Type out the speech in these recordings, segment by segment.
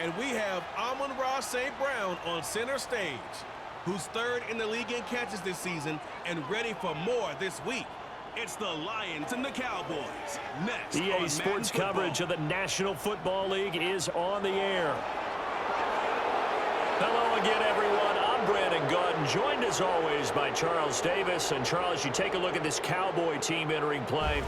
And we have Amon-Ra St. Brown on center stage, who's third in the league in catches this season and ready for more this week. It's the Lions and the Cowboys. Next EA Sports coverage of the National Football League is on the air. Hello again, everyone. I'm Brandon Gautin, joined as always by Charles Davis. And Charles, you take a look at this Cowboy team entering play.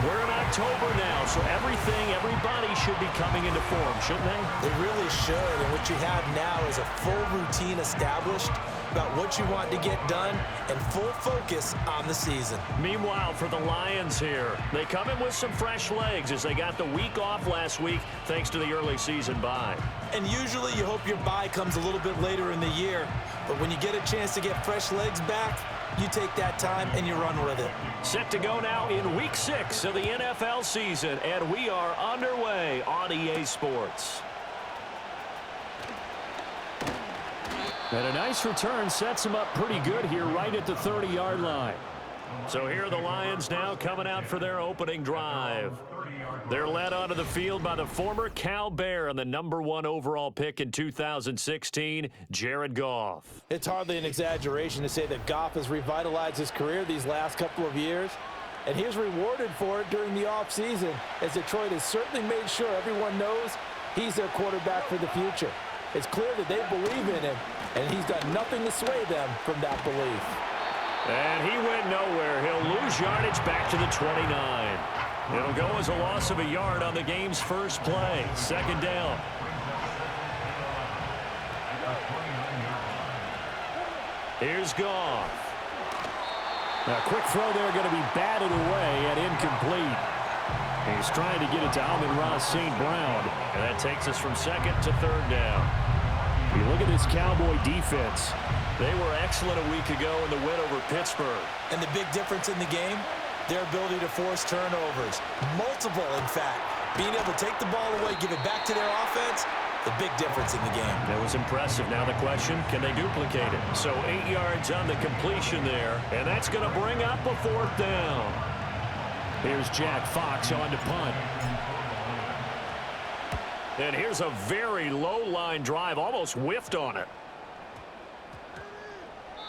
We're in October now, so everybody should be coming into form, shouldn't they? They really should, and what you have now is a full routine established about what you want to get done and full focus on the season. Meanwhile, for the Lions here, they come in with some fresh legs as they got the week off last week thanks to the early season bye. And usually you hope your bye comes a little bit later in the year, but when you get a chance to get fresh legs back, you take that time and you run with it. Set to go now in Week 6 of the NFL season, and we are underway on EA Sports. And a nice return sets him up pretty good here right at the 30-yard line. So here are the Lions now coming out for their opening drive. They're led onto the field by the former Cal Bear and the #1 overall pick in 2016, Jared Goff. It's hardly an exaggeration to say that Goff has revitalized his career these last couple of years, and he's rewarded for it during the offseason, as Detroit has certainly made sure everyone knows he's their quarterback for the future. It's clear that they believe in him, and he's done nothing to sway them from that belief. And he went nowhere. He'll lose yardage back to the 29. It'll go as a loss of a yard on the game's first play. Second down. Here's Goff. A quick throw there going to be batted away and incomplete. He's trying to get it to Amon-Ra St. Brown. And that takes us from second to third down. You look at this Cowboy defense. They were excellent a week ago in the win over Pittsburgh. And the big difference in the game? Their ability to force turnovers. Multiple, in fact. Being able to take the ball away, give it back to their offense, the big difference in the game. That was impressive. Now the question, can they duplicate it? So 8 yards on the completion there, and that's going to bring up a fourth down. Here's Jack Fox on to punt. And here's a very low-line drive, almost whiffed on it.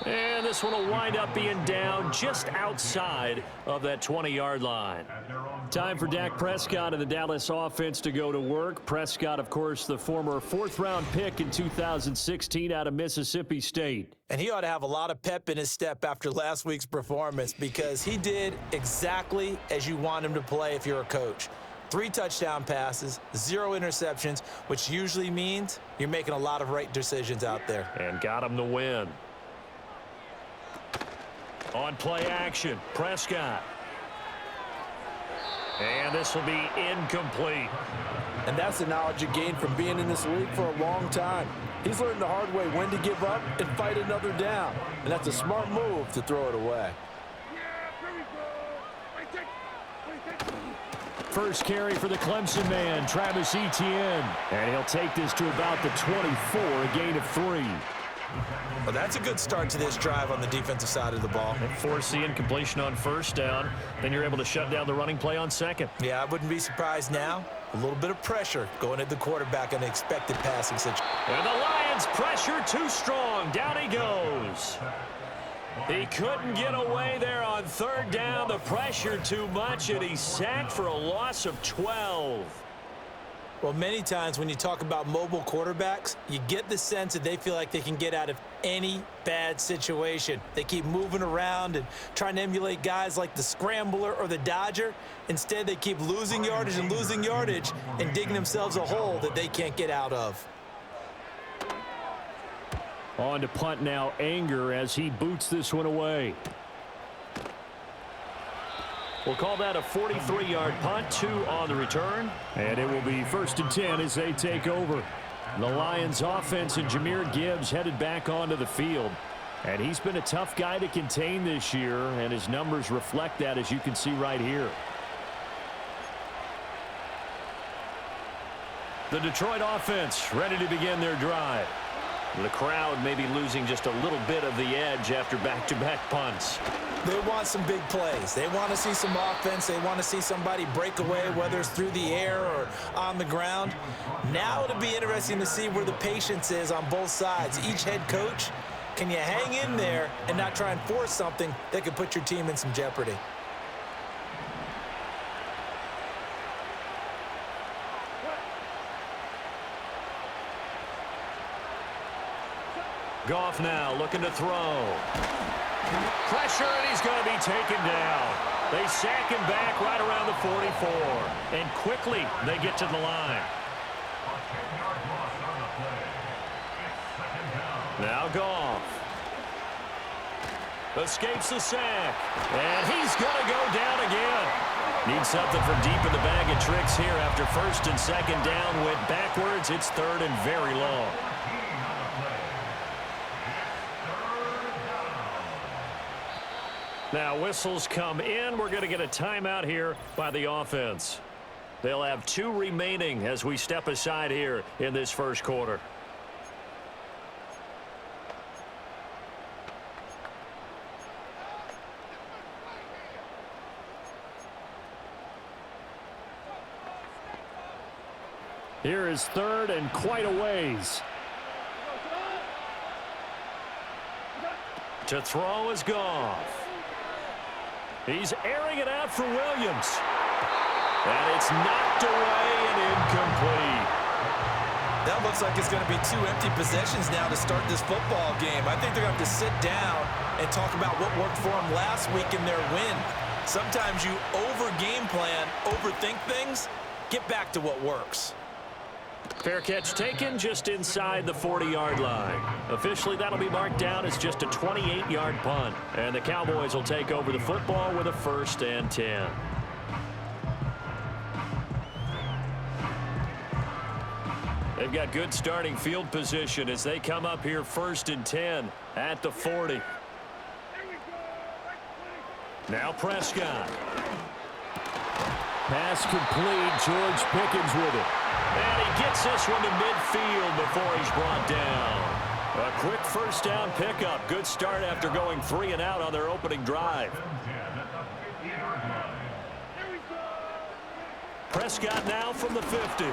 And this one will wind up being down just outside of that 20-yard line. Time for Dak Prescott and the Dallas offense to go to work. Prescott, of course, the former fourth-round pick in 2016 out of Mississippi State. And he ought to have a lot of pep in his step after last week's performance, because he did exactly as you want him to play if you're a coach. 3 touchdown passes, 0 interceptions, which usually means you're making a lot of right decisions out there. And got him the win. On play action, Prescott. And this will be incomplete. And that's the knowledge you gain from being in this league for a long time. He's learned the hard way when to give up and fight another down. And that's a smart move to throw it away. First carry for the Clemson man, Travis Etienne. And he'll take this to about the 24, a gain of 3. Well, that's a good start to this drive on the defensive side of the ball. Force the incompletion on first down. Then you're able to shut down the running play on second. Yeah, I wouldn't be surprised now. A little bit of pressure going at the quarterback on the expected passing situation. And the Lions pressure too strong. Down he goes. He couldn't get away there on third down. The pressure too much, and he's sacked for a loss of 12. Well, many times when you talk about mobile quarterbacks, you get the sense that they feel like they can get out of any bad situation. They keep moving around and trying to emulate guys like the Scrambler or the Dodger. Instead, they keep losing yardage and digging themselves a hole that they can't get out of. On to punt now, Anger, as he boots this one away. We'll call that a 43-yard punt, 2 on the return. And it will be 1st and 10 as they take over. The Lions offense and Jahmyr Gibbs headed back onto the field. And he's been a tough guy to contain this year, and his numbers reflect that, as you can see right here. The Detroit offense ready to begin their drive. The crowd may be losing just a little bit of the edge after back-to-back punts. They want some big plays. They want to see some offense. They want to see somebody break away, whether it's through the air or on the ground. Now it'll be interesting to see where the patience is on both sides. Each head coach, can you hang in there and not try and force something that could put your team in some jeopardy? Goff now looking to throw. Pressure, and he's going to be taken down. They sack him back right around the 44. And quickly, they get to the line. Now Goff. Escapes the sack. And he's going to go down again. Needs something from deep in the bag of tricks here after first and second down went backwards. It's third and very long. Now whistles come in. We're going to get a timeout here by the offense. They'll have 2 remaining as we step aside here in this first quarter. Here is third and quite a ways. To throw is Goff. He's airing it out for Williams. And it's knocked away and incomplete. That looks like it's going to be 2 empty possessions now to start this football game. I think they're going to have to sit down and talk about what worked for them last week in their win. Sometimes you over-game plan, overthink things, get back to what works. Fair catch taken just inside the 40-yard line. Officially, that'll be marked down as just a 28-yard punt. And the Cowboys will take over the football with a 1st and 10. They've got good starting field position as they come up here 1st and 10 at the 40. Now Prescott. Pass complete. George Pickens with it. And he gets this one to midfield before he's brought down. A quick first down pickup. Good start after going 3 and out on their opening drive. Prescott now from the 50.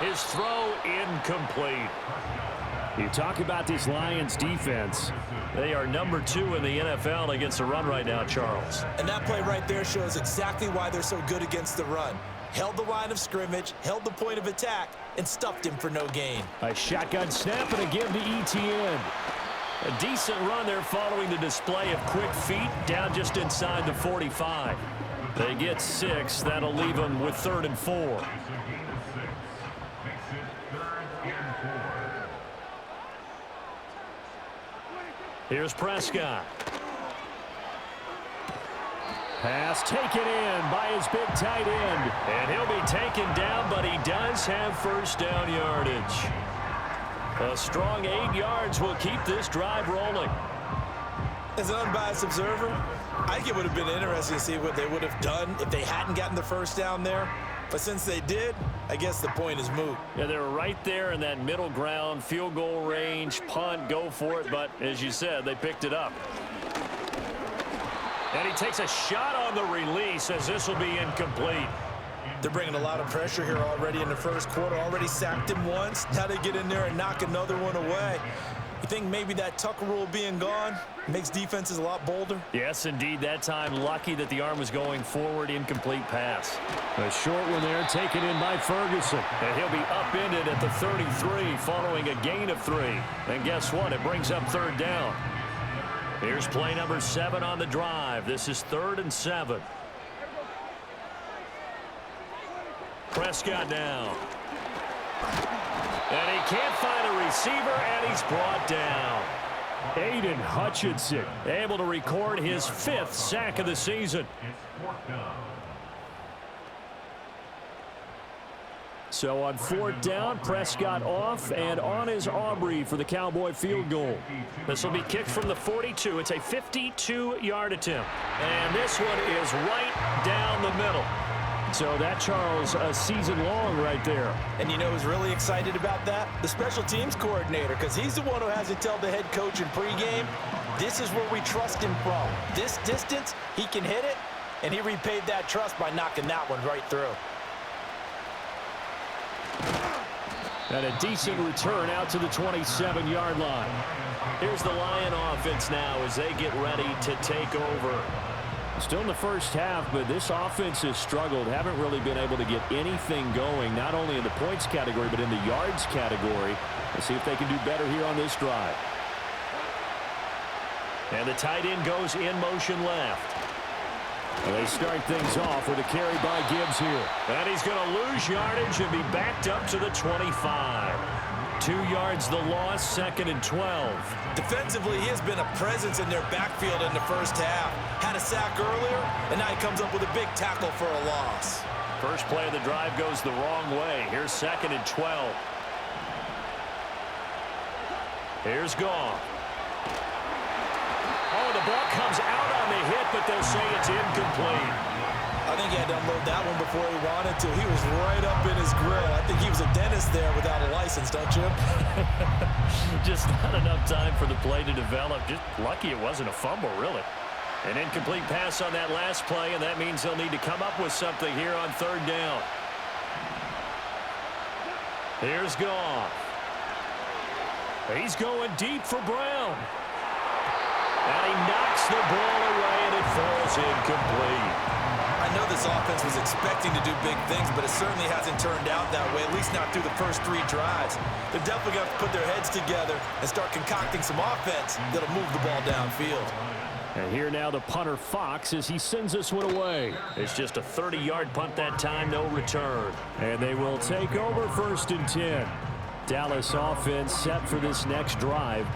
His throw incomplete. You talk about this Lions defense. They are number 2 in the NFL against the run right now, Charles. And that play right there shows exactly why they're so good against the run. Held the line of scrimmage, held the point of attack, and stuffed him for no gain. A shotgun snap and a give to ETN. A decent run there following the display of quick feet down just inside the 45. They get 6. That'll leave them with 3rd and 4. Here's Prescott. Pass taken in by his big tight end. And he'll be taken down, but he does have first down yardage. A strong 8 yards will keep this drive rolling. As an unbiased observer, I think it would have been interesting to see what they would have done if they hadn't gotten the first down there. But since they did, I guess the point is moot. Yeah, they're right there in that middle ground, field goal range, punt, go for it. But as you said, they picked it up. And he takes a shot on the release as this will be incomplete. They're bringing a lot of pressure here already in the first quarter. Already sacked him once. Now they get in there and knock another one away. You think maybe that Tucker rule being gone makes defenses a lot bolder? Yes, indeed. That time, lucky that the arm was going forward. Incomplete pass. A short one there taken in by Ferguson. And he'll be upended at the 33 following a gain of 3. And guess what? It brings up 3rd down. Here's play number 7 on the drive. This is 3rd and 7. Prescott now. And he can't find a receiver, and he's brought down. Aiden Hutchinson able to record his 5th sack of the season. So on 4th down, Prescott off and on is Aubrey for the Cowboy field goal. This will be kicked from the 42. It's a 52-yard attempt. And this one is right down the middle. So that, Charles, a season long right there. And you know who's really excited about that? The special teams coordinator, because he's the one who has to tell the head coach in pregame, This is where we trust him from. This distance, he can hit it, and he repaid that trust by knocking that one right through. And a decent return out to the 27-yard line. Here's the Lion offense now as they get ready to take over. Still in the first half, but this offense has struggled. Haven't really been able to get anything going, not only in the points category, but in the yards category. Let's see if they can do better here on this drive. And the tight end goes in motion left. And they start things off with a carry by Gibbs here. And he's going to lose yardage and be backed up to the 25. 2 yards the loss, 2nd and 12. Defensively, he has been a presence in their backfield in the first half. Had a sack earlier, and now he comes up with a big tackle for a loss. First play of the drive goes the wrong way. Here's 2nd and 12. Here's Goff. Oh, the ball comes out on the hit, but they'll say it's incomplete. I think he had to unload that one before he wanted to. He was right up in his grill. I think he was a dentist there without a license, don't you? Just not enough time for the play to develop. Just lucky it wasn't a fumble, really. An incomplete pass on that last play, and that means they'll need to come up with something here on 3rd down. Here's Goff. He's going deep for Brown. And he knocks the ball away, and it falls incomplete. I know this offense was expecting to do big things, but it certainly hasn't turned out that way, at least not through the first 3 drives. They're definitely going to put their heads together and start concocting some offense that'll move the ball downfield. And here now the punter Fox as he sends this one away. It's just a 30-yard punt that time, no return. And they will take over 1st and 10. Dallas offense set for this next drive.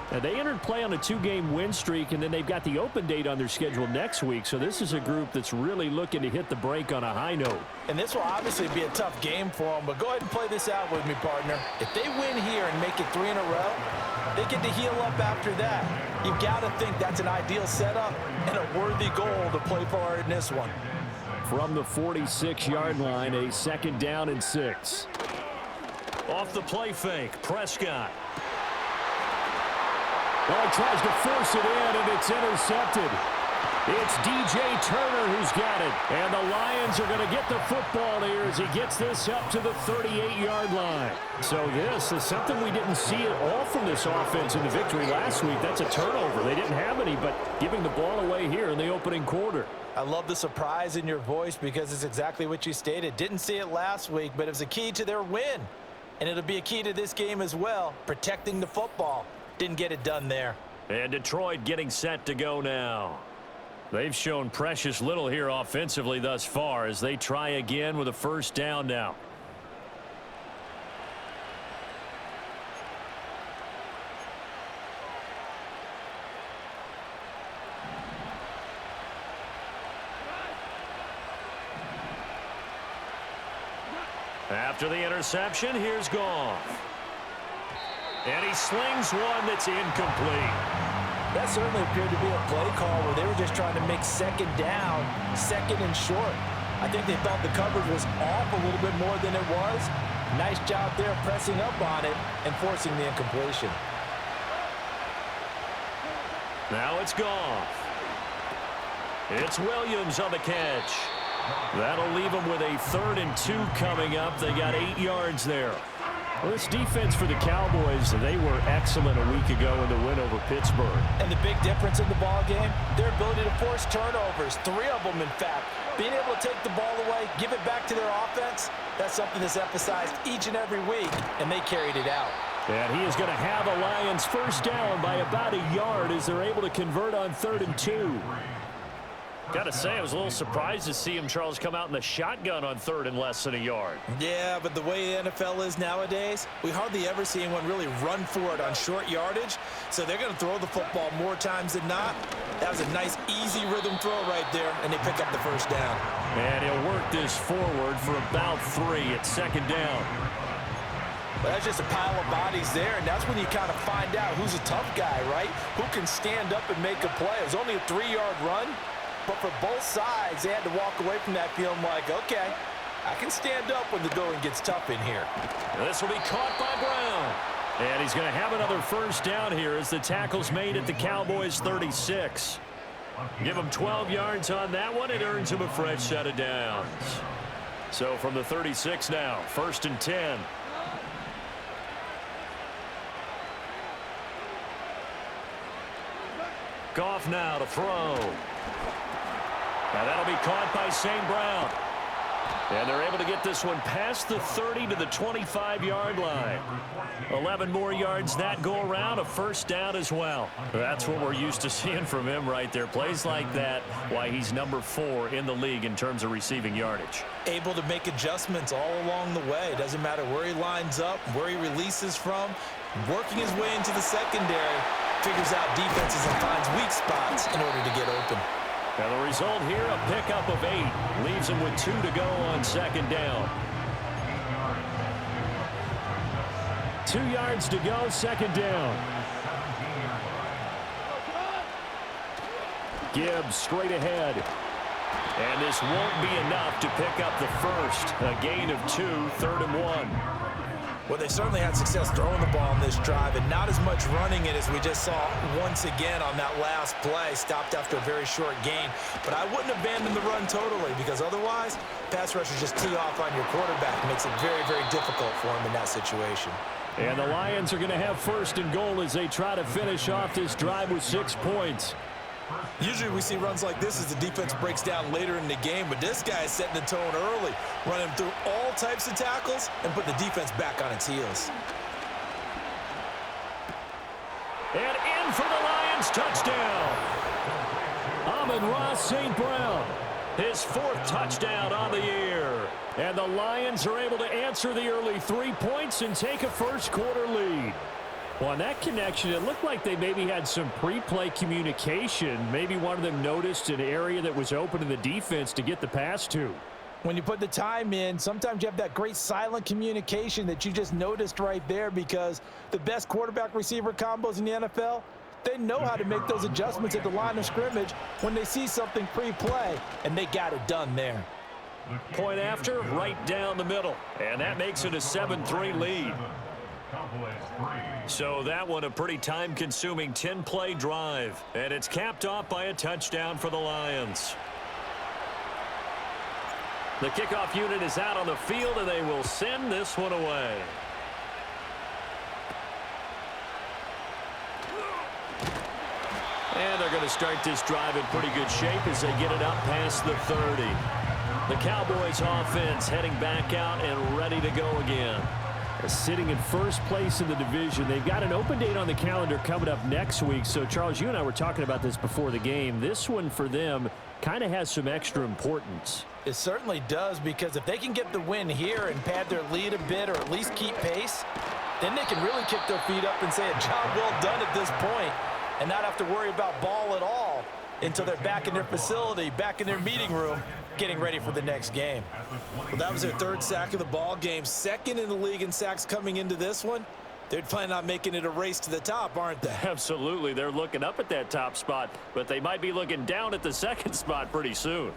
Now, they entered play on a 2-game win streak, and then they've got the open date on their schedule next week. So this is a group that's really looking to hit the break on a high note. And this will obviously be a tough game for them, but go ahead and play this out with me, partner. If they win here and make it 3 in a row, they get to heal up after that. You've got to think that's an ideal setup and a worthy goal to play for in this one. From the 46-yard line, a 2nd down and 6. Off the play fake, Prescott. Well, he tries to force it in, and it's intercepted. It's DJ Turner who's got it. And the Lions are going to get the football here as he gets this up to the 38-yard line. So this is something we didn't see at all from this offense in the victory last week. That's a turnover. They didn't have any, but giving the ball away here in the opening quarter. I love the surprise in your voice because it's exactly what you stated. Didn't see it last week, but it was a key to their win. And it'll be a key to this game as well, protecting the football. Didn't get it done there. And Detroit getting set to go now. They've shown precious little here offensively thus far as they try again with a 1st down now. After the interception, here's Goff. And he slings one that's incomplete. That certainly appeared to be a play call where they were just trying to make 2nd down, 2nd and short. I think they thought the coverage was off a little bit more than it was. Nice job there pressing up on it and forcing the incompletion. Now it's Goff. It's Williams on the catch. That'll leave them with a 3rd and 2 coming up. They got 8 yards there. Well, this defense for the Cowboys, they were excellent a week ago in the win over Pittsburgh. And the big difference in the ball game, their ability to force turnovers, 3 of them in fact. Being able to take the ball away, give it back to their offense, that's something that's emphasized each and every week, and they carried it out. And he is going to have a Lions 1st down by about a yard as they're able to convert on 3rd and 2. Got to say, I was a little surprised to see him, Charles, come out in the shotgun on 3rd and less than a yard. Yeah, but the way the NFL is nowadays, we hardly ever see anyone really run for it on short yardage. So they're going to throw the football more times than not. That was a nice, easy rhythm throw right there, and they pick up the 1st down. And he'll work this forward for about 3 at 2nd down. But that's just a pile of bodies there, and that's when you kind of find out who's a tough guy, right? Who can stand up and make a play. It was only a 3-yard run. But for both sides, they had to walk away from that feeling like, okay, I can stand up when the going gets tough in here. This will be caught by Brown. And he's going to have another first down here as the tackle's made at the Cowboys' 36. Give him 12 yards on that one. It earns him a fresh set of downs. So from the 36 now, 1st and 10. Goff now to throw. Now that'll be caught by St. Brown. And they're able to get this one past the 30 to the 25-yard line. 11 more yards that go around, a first down as well. That's what we're used to seeing from him right there. Plays like that, why he's number 4 in the league in terms of receiving yardage. Able to make adjustments all along the way. Doesn't matter where he lines up, where he releases from. Working his way into the secondary, figures out defenses and finds weak spots in order to get open. Now the result here, a pickup of 8. Leaves him with 2 to go on 2nd down. 2 yards to go, 2nd down. Gibbs straight ahead. And this won't be enough to pick up the first. A gain of 2, 3rd and 1. Well, they certainly had success throwing the ball on this drive and not as much running it as we just saw once again on that last play. Stopped after a very short gain. But I wouldn't abandon the run totally because otherwise, pass rushers just tee off on your quarterback. It makes it very, very difficult for him in that situation. And the Lions are going to have 1st and goal as they try to finish off this drive with 6 points. Usually we see runs like this as the defense breaks down later in the game, but this guy is setting the tone early, running through all types of tackles and put the defense back on its heels. And in for the Lions, touchdown. Amon-Ra St. Brown, his 4th touchdown on the year. And the Lions are able to answer the early 3 points and take a first quarter lead. Well, on that connection, it looked like they maybe had some pre-play communication. Maybe one of them noticed an area that was open in the defense to get the pass to. When you put the time in, sometimes you have that great silent communication that you just noticed right there because the best quarterback-receiver combos in the NFL, they know how to make those adjustments at the line of scrimmage when they see something pre-play, and they got it done there. Point after, right down the middle. And that makes it a 7-3 lead. So that one a pretty time-consuming 10-play drive. And it's capped off by a touchdown for the Lions. The kickoff unit is out on the field, and they will send this one away. And they're going to start this drive in pretty good shape as they get it up past the 30. The Cowboys offense heading back out and ready to go again. Sitting in first place in the division. They've got an open date on the calendar coming up next week. So, Charles, you and I were talking about this before the game. This one for them kind of has some extra importance. It certainly does, because if they can get the win here and pad their lead a bit or at least keep pace, then they can really kick their feet up and say a job well done at this point and not have to worry about ball at all until they're back in their facility, back in their meeting room, getting ready for the next game. Well, that was their 3rd sack of the ball game, 2nd in the league in sacks coming into this one. They're planning on making it a race to the top, aren't they? Absolutely. They're looking up at that top spot, but they might be looking down at the 2nd spot pretty soon.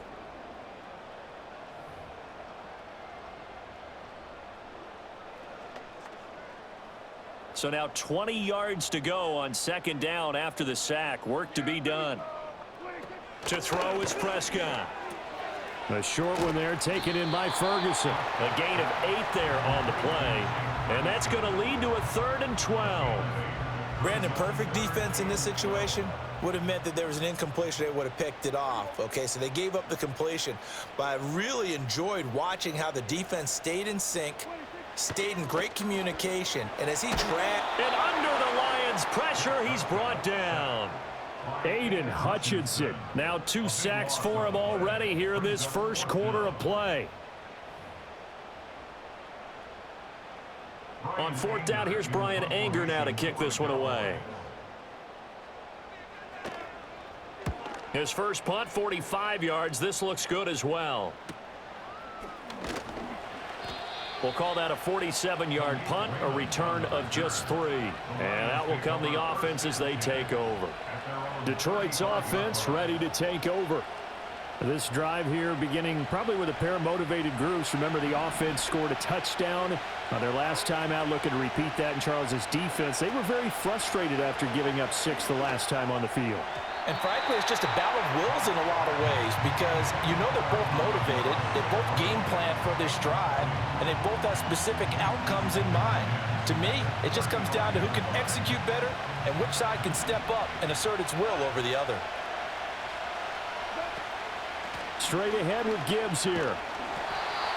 So now 20 yards to go on 2nd down after the sack. Work to be done. To throw is Prescott. A short one there taken in by Ferguson. A gain of 8 there on the play. And that's going to lead to a 3rd and 12. Brandon, perfect defense in this situation would have meant that there was an incompletion that would have picked it off. Okay, so they gave up the completion. But I really enjoyed watching how the defense stayed in sync, stayed in great communication. And as he tracked... And under the Lions' pressure, he's brought down. Aiden Hutchinson. Now 2 sacks for him already here in this first quarter of play. On 4th down, here's Brian Anger now to kick this one away. His first punt, 45 yards. This looks good as well. We'll call that a 47-yard punt, a return of just 3. And out will come the offense as they take over. Detroit's offense ready to take over. This drive here beginning probably with a pair of motivated groups. Remember, the offense scored a touchdown their last time out, looking to repeat that in Charles's defense. They were very frustrated after giving up 6 the last time on the field. And frankly, it's just a battle of wills in a lot of ways because you know they're both motivated, they both game plan for this drive, and they both have specific outcomes in mind. To me, it just comes down to who can execute better and which side can step up and assert its will over the other. Straight ahead with Gibbs here.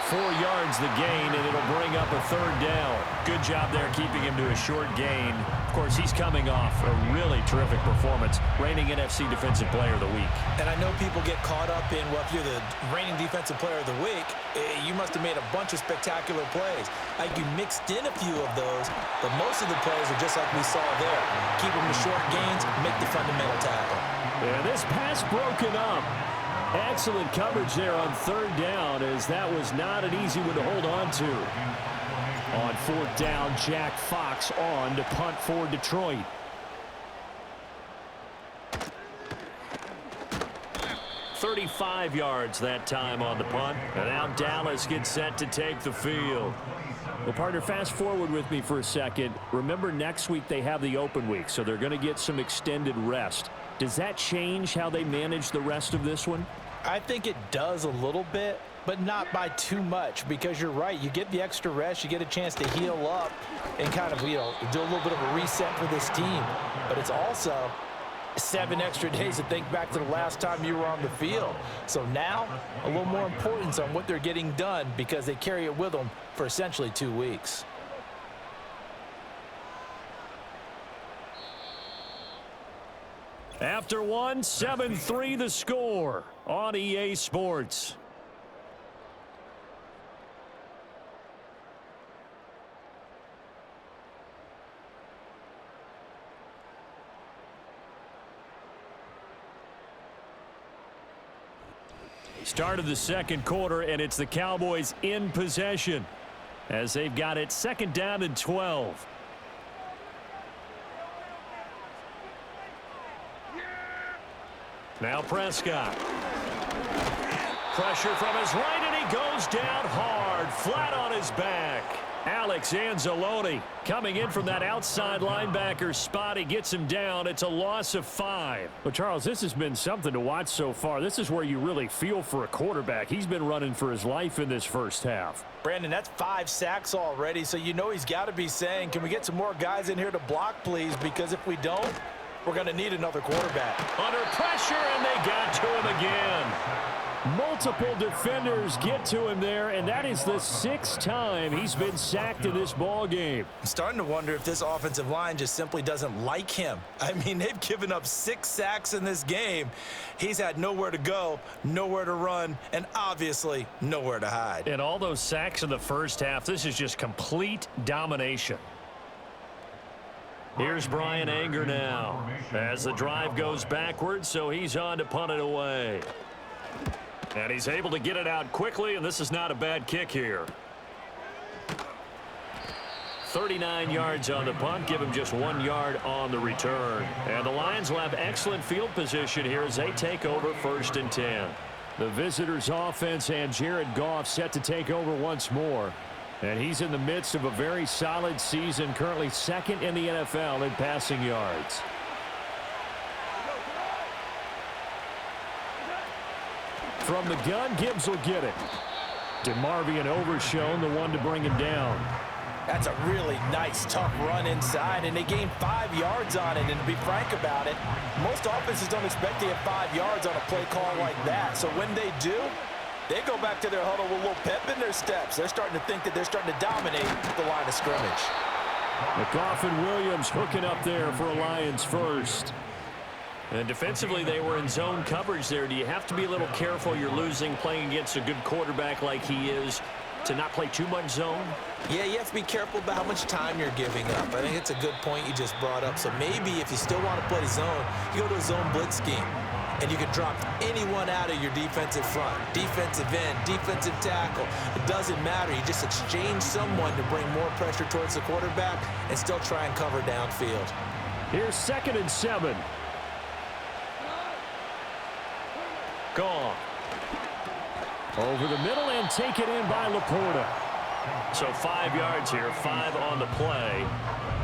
4 yards the gain, and it'll bring up a 3rd down. Good job there keeping him to a short gain. Of course, he's coming off a really terrific performance, reigning NFC Defensive Player of the Week. And I know people get caught up in, well, if you're the reigning Defensive Player of the Week, you must have made a bunch of spectacular plays. Like you mixed in a few of those, but most of the plays are just like we saw there. Keep them to short gains, make the fundamental tackle. And this pass broken up. Excellent coverage there on 3rd down, as that was not an easy one to hold on to. On 4th down, Jack Fox on to punt for Detroit. "35 yards that time on the punt. And now Dallas gets set to take the field. Well, partner, fast forward with me for a second. Remember, next week they have the open week, so they're going to get some extended rest. Does that change how they manage the rest of this one? I think it does a little bit, but not by too much, because you're right. You get the extra rest, you get a chance to heal up and kind of, do a little bit of a reset for this team. But it's also 7 extra days to think back to the last time you were on the field. So now, a little more importance on what they're getting done because they carry it with them for essentially 2 weeks. After one, 7-3 the score on EA Sports. Start of the 2nd quarter, and it's the Cowboys in possession as they've got it 2nd down and 12. Now Prescott. Pressure from his right, and he goes down hard, flat on his back. Alex Anzalone coming in from that outside linebacker spot. He gets him down. It's a loss of 5. But, Charles, this has been something to watch so far. This is where you really feel for a quarterback. He's been running for his life in this first half. Brandon, that's 5 sacks already, so you know he's got to be saying, can we get some more guys in here to block, please? Because if we don't, we're going to need another quarterback. Under pressure, and they got to him again. Multiple defenders get to him there, and that is the 6th time he's been sacked in this ball game. I'm starting to wonder if this offensive line just simply doesn't like him. I mean, they've given up 6 sacks in this game. He's had nowhere to go, nowhere to run, and obviously nowhere to hide. And all those sacks in the first half, this is just complete domination. Here's Brian Anger now as the drive goes backwards, so he's on to punt it away. And he's able to get it out quickly, and this is not a bad kick here. 39 yards on the punt, give him just 1 yard on the return. And the Lions will have excellent field position here as they take over 1st and 10. The visitors' offense and Jared Goff set to take over once more. And he's in the midst of a very solid season, currently 2nd in the NFL in passing yards. From the gun, Gibbs will get it. DeMarvion Overshown, the one to bring him down. That's a really nice, tough run inside, and they gained 5 yards on it. And to be frank about it, most offenses don't expect to get 5 yards on a play call like that. So when they do, they go back to their huddle with a little pep in their steps. They're starting to think that they're starting to dominate the line of scrimmage. McGoff and Williams hooking up there for a Lions first. And defensively, they were in zone coverage there. Do you have to be a little careful? You're losing playing against a good quarterback like he is to not play too much zone? Yeah, you have to be careful about how much time you're giving up. I think it's a good point you just brought up. So maybe if you still want to play zone, you go to a zone blitz scheme. And you can drop anyone out of your defensive front, defensive end, defensive tackle. It doesn't matter. You just exchange someone to bring more pressure towards the quarterback and still try and cover downfield. Here's 2nd and 7. Gone. Over the middle and taken in by Laporta. So 5 yards here, 5 on the play.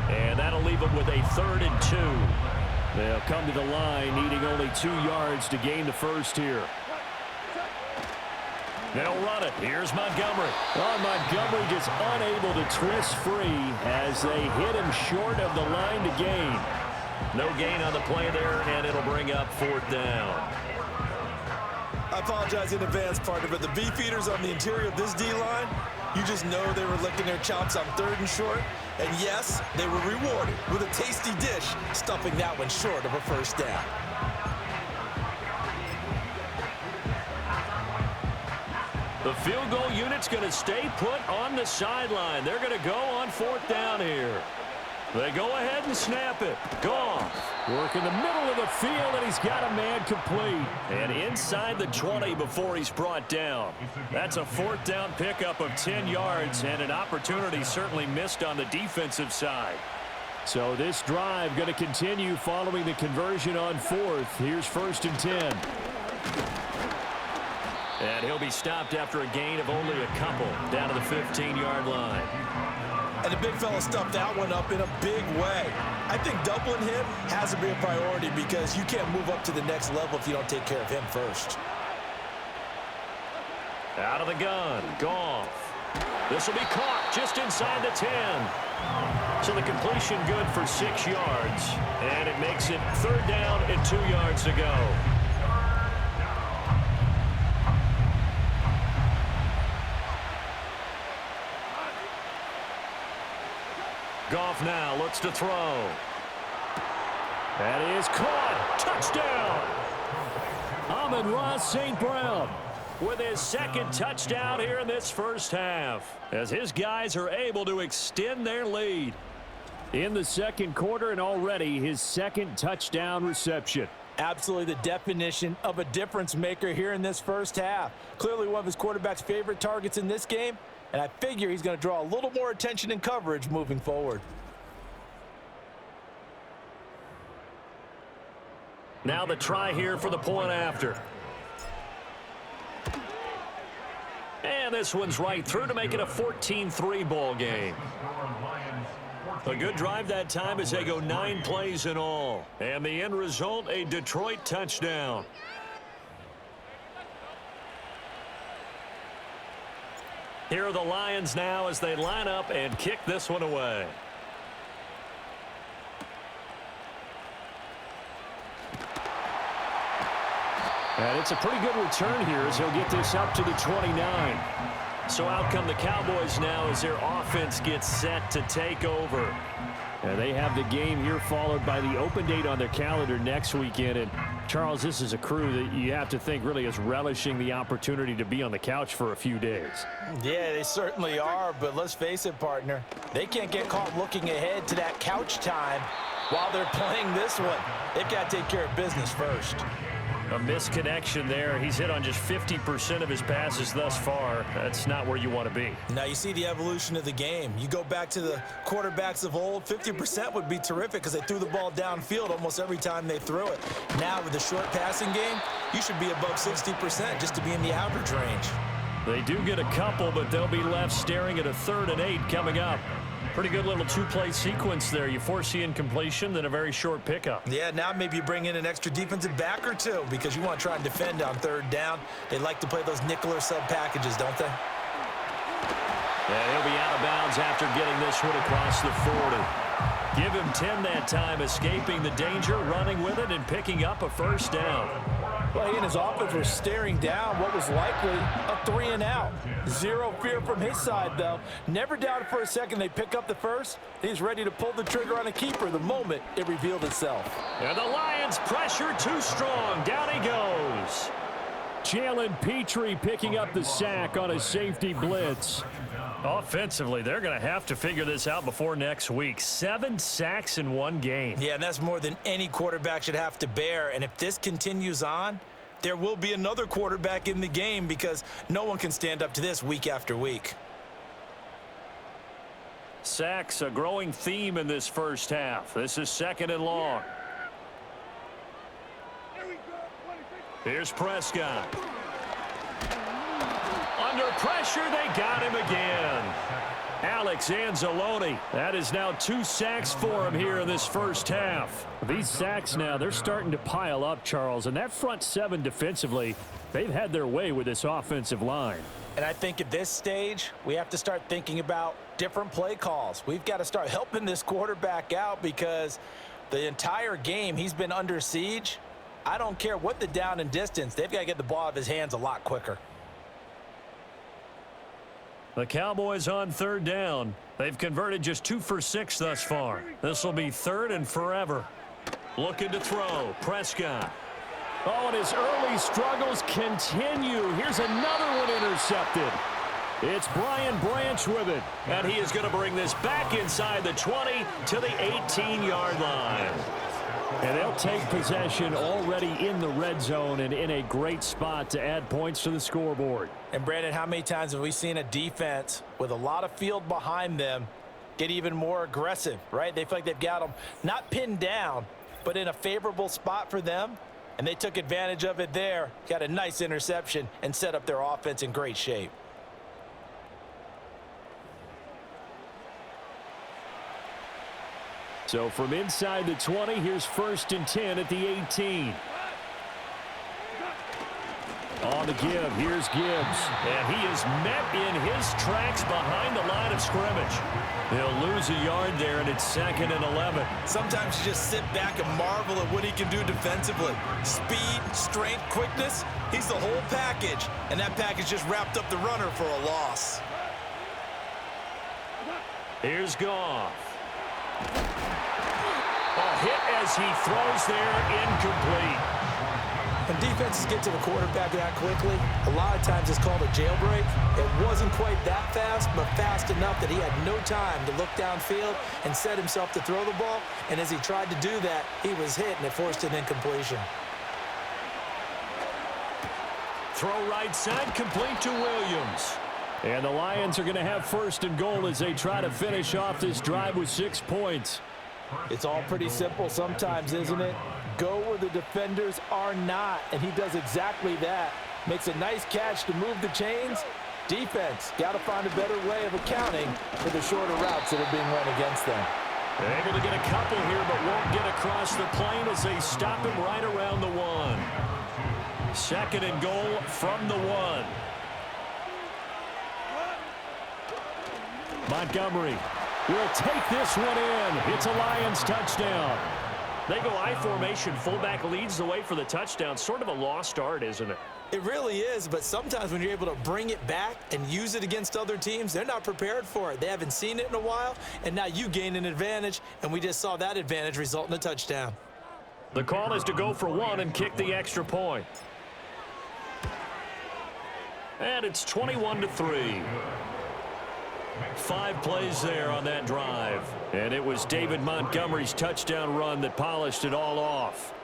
And that'll leave them with a 3rd and 2. They'll come to the line needing only 2 yards to gain the first here. They'll run it. Here's Montgomery. Well, Montgomery just unable to twist free as they hit him short of the line to gain. No gain on the play there, and it'll bring up 4th down. I apologize in advance, partner, but the beefeaters on the interior of this D-line, you just know they were licking their chops on 3rd and short. And yes, they were rewarded with a tasty dish, stuffing that one short of a 1st down. The field goal unit's going to stay put on the sideline. They're going to go on 4th down here. They go ahead and snap it. Goff. Work in the middle of the field, and he's got a man complete. And inside the 20 before he's brought down. That's a 4th down pickup of 10 yards, and an opportunity certainly missed on the defensive side. So this drive going to continue following the conversion on 4th. Here's 1st and 10. And he'll be stopped after a gain of only a couple down to the 15-yard line. And the big fella stuffed that one up in a big way. I think doubling him has to be a priority because you can't move up to the next level if you don't take care of him first. Out of the gun, Goff. This will be caught just inside the 10. So the completion good for 6 yards. And it makes it 3rd down and 2 yards to go. Goff now looks to throw. That is caught. Touchdown. Amon-Ra St. Brown With his 2nd touchdown here in this 1st half, as his guys are able to extend their lead. In the 2nd quarter, and already his 2nd touchdown reception. Absolutely the definition of a difference maker here in this 1st half. Clearly one of his quarterback's favorite targets in this game. And I figure he's going to draw a little more attention and coverage moving forward. Now the try here for the point after. And this one's right through to make it a 14-3 ball game. A good drive that time as they go 9 plays in all. And the end result, a Detroit touchdown. Here are the Lions now as they line up and kick this one away. And it's a pretty good return here as he'll get this up to the 29. So out come the Cowboys now as their offense gets set to take over. And they have the game here followed by the open date on their calendar next weekend. And Charles, this is a crew that you have to think really is relishing the opportunity to be on the couch for a few days. Yeah, they certainly are, but let's face it, partner. They can't get caught looking ahead to that couch time while they're playing this one. They've got to take care of business first. A misconnection there. He's hit on just 50% of his passes thus far. That's not where you want to be. Now you see the evolution of the game. You go back to the quarterbacks of old, 50% would be terrific because they threw the ball downfield almost every time they threw it. Now with the short passing game, you should be above 60% just to be in the average range. They do get a couple, but they'll be left staring at a 3rd and 8 coming up. Pretty good little 2-play sequence there. You force the incompletion, then a very short pickup. Yeah, now maybe you bring in an extra defensive back or two because you want to try and defend on 3rd down. They like to play those nickel or sub packages, don't they? And he'll be out of bounds after getting this one across the 40. Give him 10 that time, escaping the danger, running with it, and picking up a 1st down. Well, he and his offense were staring down what was likely a 3-and-out. Zero fear from his side, though. Never doubted for a second they pick up the first. He's ready to pull the trigger on a keeper the moment it revealed itself. And the Lions pressure too strong. Down he goes. Jalen Petrie picking up the sack on a safety blitz. Offensively, they're going to have to figure this out before next week. 7 sacks in one game. Yeah, and that's more than any quarterback should have to bear. And if this continues on, there will be another quarterback in the game because no one can stand up to this week after week. Sacks, a growing theme in this 1st half. This is 2nd and long. Here's Prescott. pressure. They got him again. Alex Anzalone. That is now 2 sacks for him here in this first half. These sacks now, they're starting to pile up, Charles. And that front 7 defensively, they've had their way with this offensive line. And I think at this stage, we have to start thinking about different play calls. We've got to start helping this quarterback out because the entire game he's been under siege. I don't care what the down and distance. They've got to get the ball out of his hands a lot quicker. The Cowboys on 3rd down. They've converted just 2 for 6 thus far. This will be 3rd and forever. Looking to throw. Prescott. Oh, and his early struggles continue. Here's another one intercepted. It's Brian Branch with it. And he is going to bring this back inside the 20 to the 18-yard line. And they'll take possession already in the red zone and in a great spot to add points to the scoreboard. And, Brandon, how many times have we seen a defense with a lot of field behind them get even more aggressive, right? They feel like they've got them not pinned down, but in a favorable spot for them. And they took advantage of it there, got a nice interception, and set up their offense in great shape. So from inside the 20, here's 1st and 10 at the 18. On the give, here's Gibbs. And he is met in his tracks behind the line of scrimmage. He'll lose a yard there, and it's 2nd and 11. Sometimes you just sit back and marvel at what he can do defensively. Speed, strength, quickness, he's the whole package. And that package just wrapped up the runner for a loss. Here's Goff. A hit as he throws there, incomplete. When defenses get to the quarterback that quickly, a lot of times it's called a jailbreak. It wasn't quite that fast, but fast enough that he had no time to look downfield and set himself to throw the ball. And as he tried to do that, he was hit, and it forced an incompletion. Throw right side, complete to Williams. And the Lions are going to have 1st and goal as they try to finish off this drive with 6 points. It's all pretty simple sometimes, isn't it? Go where the defenders are not, and he does exactly that. Makes a nice catch to move the chains. Defense, got to find a better way of accounting for the shorter routes that are being run against them. They're able to get a couple here, but won't get across the plane as they stop him right around the 1. 2nd and goal from the 1. Montgomery will take this one in. It's a Lions touchdown. They go I formation. Fullback leads the way for the touchdown. Sort of a lost art, isn't it? It really is, but sometimes when you're able to bring it back and use it against other teams, they're not prepared for it. They haven't seen it in a while, and now you gain an advantage, and we just saw that advantage result in a touchdown. The call is to go for 1 and kick the extra point. And it's 21-3. 5 plays there on that drive. And it was David Montgomery's touchdown run that polished it all off.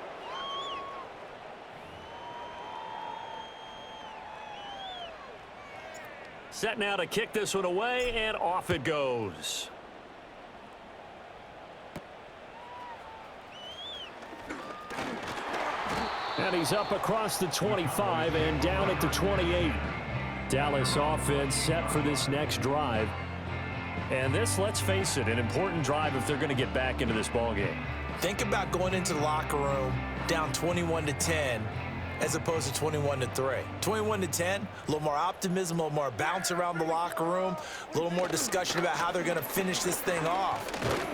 Set now to kick this one away, and off it goes. And he's up across the 25 and down at the 28. Dallas offense set for this next drive. And this, let's face it, an important drive if they're going to get back into this ballgame. Think about going into the locker room down 21-10 as opposed to 21-3. 21-10, a little more optimism, a little more bounce around the locker room, a little more discussion about how they're going to finish this thing off.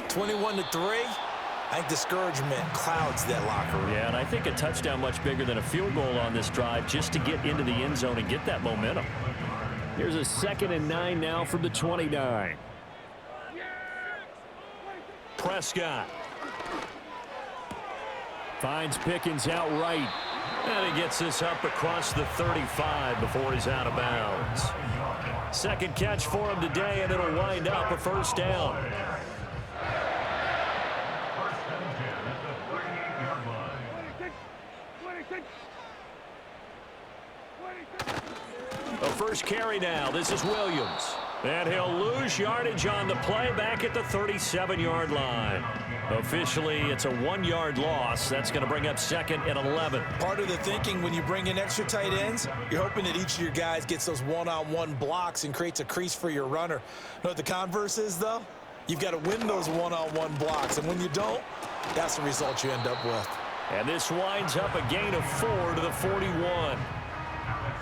21-3, I think discouragement clouds that locker room. Yeah, and I think a touchdown much bigger than a field goal on this drive just to get into the end zone and get that momentum. Here's a 2nd and 9 now from the 29. Prescott. Finds Pickens out right. And he gets this up across the 35 before he's out of bounds. Second catch for him today, and it'll wind up a first down. A first carry now. This is Williams. And he'll lose yardage on the play back at the 37-yard line. Officially, it's a 1-yard loss. That's going to bring up 2nd and 11. Part of the thinking when you bring in extra tight ends, you're hoping that each of your guys gets those one-on-one blocks and creates a crease for your runner. Know what the converse is, though? You've got to win those one-on-one blocks, and when you don't, that's the result you end up with. And this winds up a gain of 4 to the 41.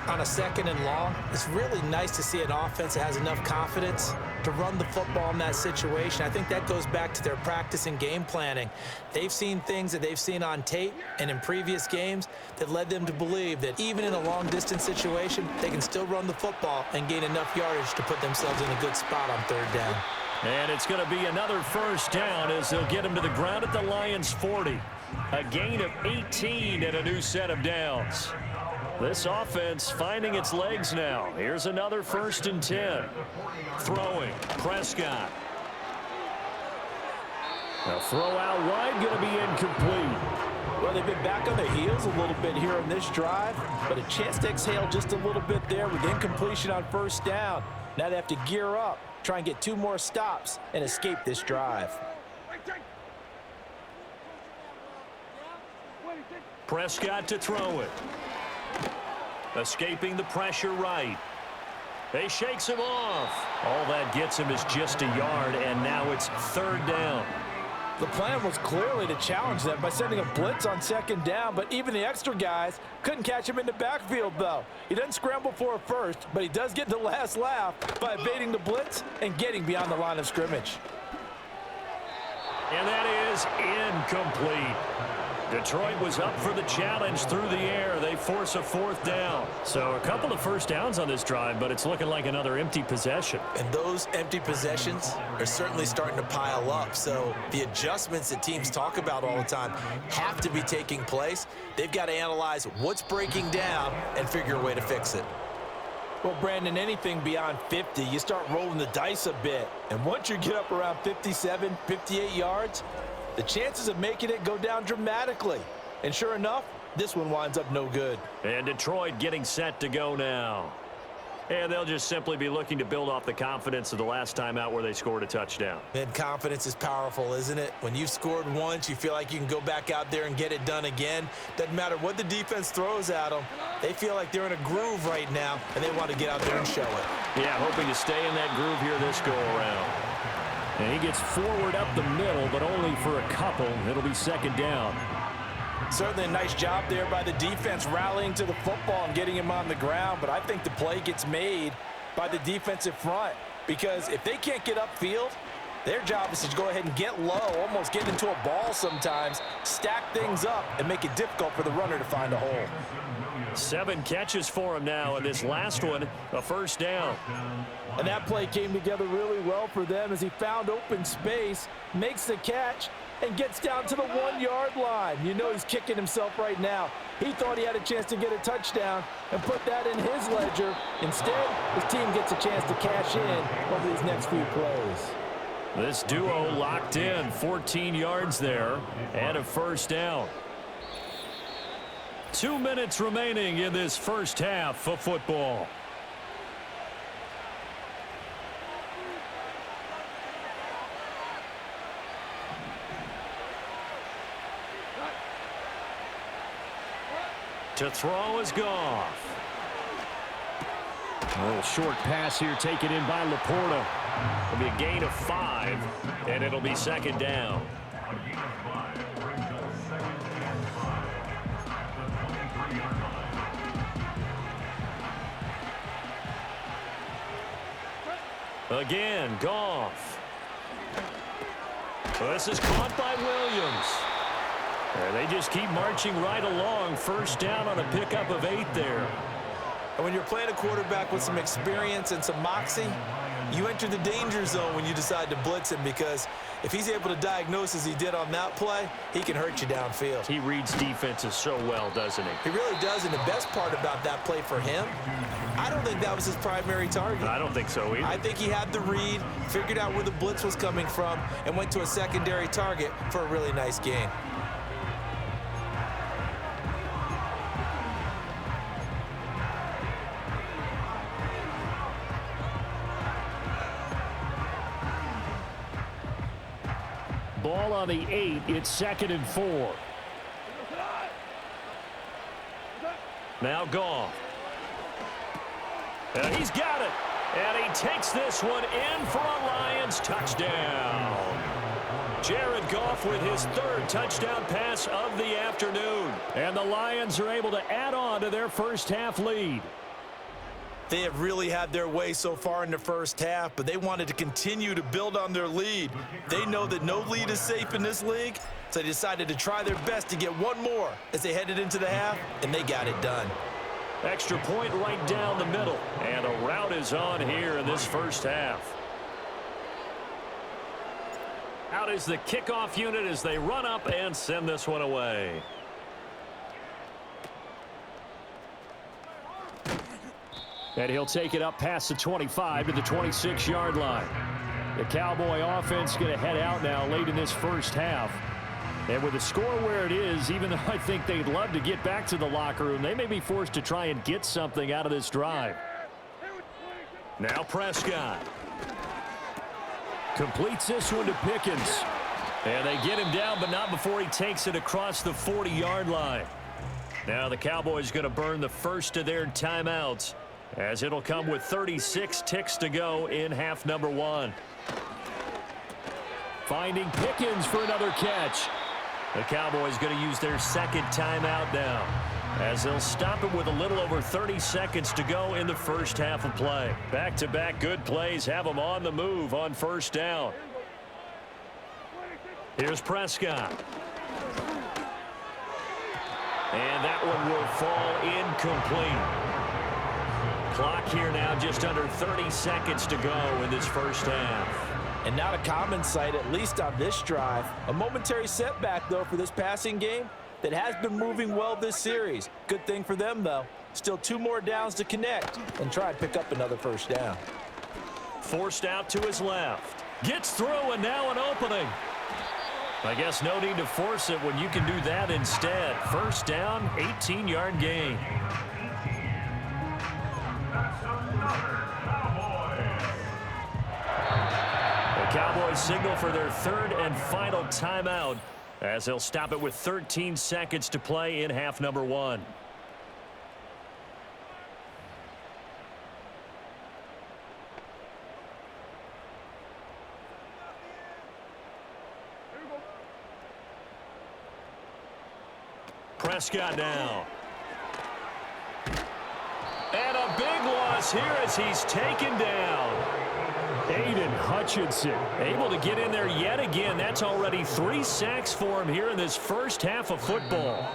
On a 2nd and long, it's really nice to see an offense that has enough confidence to run the football in that situation. I think that goes back to their practice and game planning. They've seen things that they've seen on tape and in previous games that led them to believe that even in a long-distance situation, they can still run the football and gain enough yardage to put themselves in a good spot on 3rd down. And it's going to be another 1st down as they'll get him to the ground at the Lions' 40. A gain of 18 and a new set of downs. This offense finding its legs now. Here's another 1st and 10. Throwing, Prescott. A throw out wide, going to be incomplete. Well, they've been back on their heels a little bit here on this drive, but a chance to exhale just a little bit there with incompletion on 1st down. Now they have to gear up, try and get 2 more stops and escape this drive. Prescott to throw it. Escaping the pressure right. He shakes him off. All that gets him is just a yard, and now it's 3rd down. The plan was clearly to challenge them by sending a blitz on 2nd down, but even the extra guys couldn't catch him in the backfield, though. He doesn't scramble for a first, but he does get the last laugh by evading the blitz and getting beyond the line of scrimmage. And that is incomplete. Detroit was up for the challenge through the air. They force a 4th down. So a couple of 1st downs on this drive, but it's looking like another empty possession. And those empty possessions are certainly starting to pile up. So the adjustments that teams talk about all the time have to be taking place. They've got to analyze what's breaking down and figure a way to fix it. Well, Brandon, anything beyond 50, you start rolling the dice a bit. And once you get up around 57, 58 yards, the chances of making it go down dramatically. And sure enough, this one winds up no good. And Detroit getting set to go now. And they'll just simply be looking to build off the confidence of the last time out where they scored a touchdown. And confidence is powerful, isn't it? When you've scored once, you feel like you can go back out there and get it done again. Doesn't matter what the defense throws at them. They feel like they're in a groove right now, and they want to get out there and show it. Yeah, hoping to stay in that groove here this go-around. And he gets forward up the middle, but only for a couple. It'll be 2nd down. Certainly a nice job there by the defense rallying to the football and getting him on the ground, but I think the play gets made by the defensive front because if they can't get upfield, their job is to go ahead and get low, almost get into a ball sometimes, stack things up, and make it difficult for the runner to find a hole. 7 catches for him now, and this last one, a 1st down. And that play came together really well for them as he found open space, makes the catch, and gets down to the 1-yard line. You know he's kicking himself right now. He thought he had a chance to get a touchdown and put that in his ledger. Instead, his team gets a chance to cash in over these next few plays. This duo locked in, 14 yards there, and a 1st down. 2 minutes remaining in this 1st half of football. To throw is Goff. A little short pass here taken in by Laporta. It'll be a gain of 5, and it'll be 2nd down. Again, Goff. This is caught by Williams. And they just keep marching right along. 1st down on a pickup of 8 there. And when you're playing a quarterback with some experience and some moxie, you enter the danger zone when you decide to blitz him because if he's able to diagnose as he did on that play, he can hurt you downfield. He reads defenses so well, doesn't he? He really does, and the best part about that play for him, I don't think that was his primary target. I don't think so either. I think he had the read, figured out where the blitz was coming from, and went to a secondary target for a really nice gain. Ball on the 8. It's 2nd and 4. Now Goff. And he's got it. And he takes this one in for a Lions touchdown. Jared Goff with his 3rd touchdown pass of the afternoon. And the Lions are able to add on to their first half lead. They have really had their way so far in the first half, but they wanted to continue to build on their lead. They know that no lead is safe in this league, so they decided to try their best to get one more as they headed into the half, and they got it done. Extra point right down the middle. And a rout is on here in this first half. Out is the kickoff unit as they run up and send this one away. And he'll take it up past the 25 to the 26-yard line. The Cowboy offense going to head out now late in this first half. And with the score where it is, even though I think they'd love to get back to the locker room, they may be forced to try and get something out of this drive. Now Prescott. Completes this one to Pickens. And they get him down, but not before he takes it across the 40-yard line. Now the Cowboys going to burn the first of their timeouts, as it'll come with 36 ticks to go in half number 1. Finding Pickens for another catch. The Cowboys going to use their 2nd timeout now, as they'll stop it with a little over 30 seconds to go in the first half of play. Back-to-back good plays have them on the move on first down. Here's Prescott. And that one will fall incomplete. Clock here now just under 30 seconds to go in this first half. And not a common sight, at least on this drive. A momentary setback, though, for this passing game that has been moving well this series. Good thing for them, though. Still 2 more downs to connect and try and pick up another first down. Forced out to his left. Gets through, and now an opening. I guess no need to force it when you can do that instead. First down, 18-yard gain. The Cowboys signal for their 3rd and final timeout, as they'll stop it with 13 seconds to play in half number 1. Prescott now. And a big loss here as he's taken down. Aiden Hutchinson Able to get in there yet again. That's already 3 sacks for him here in this first half of football.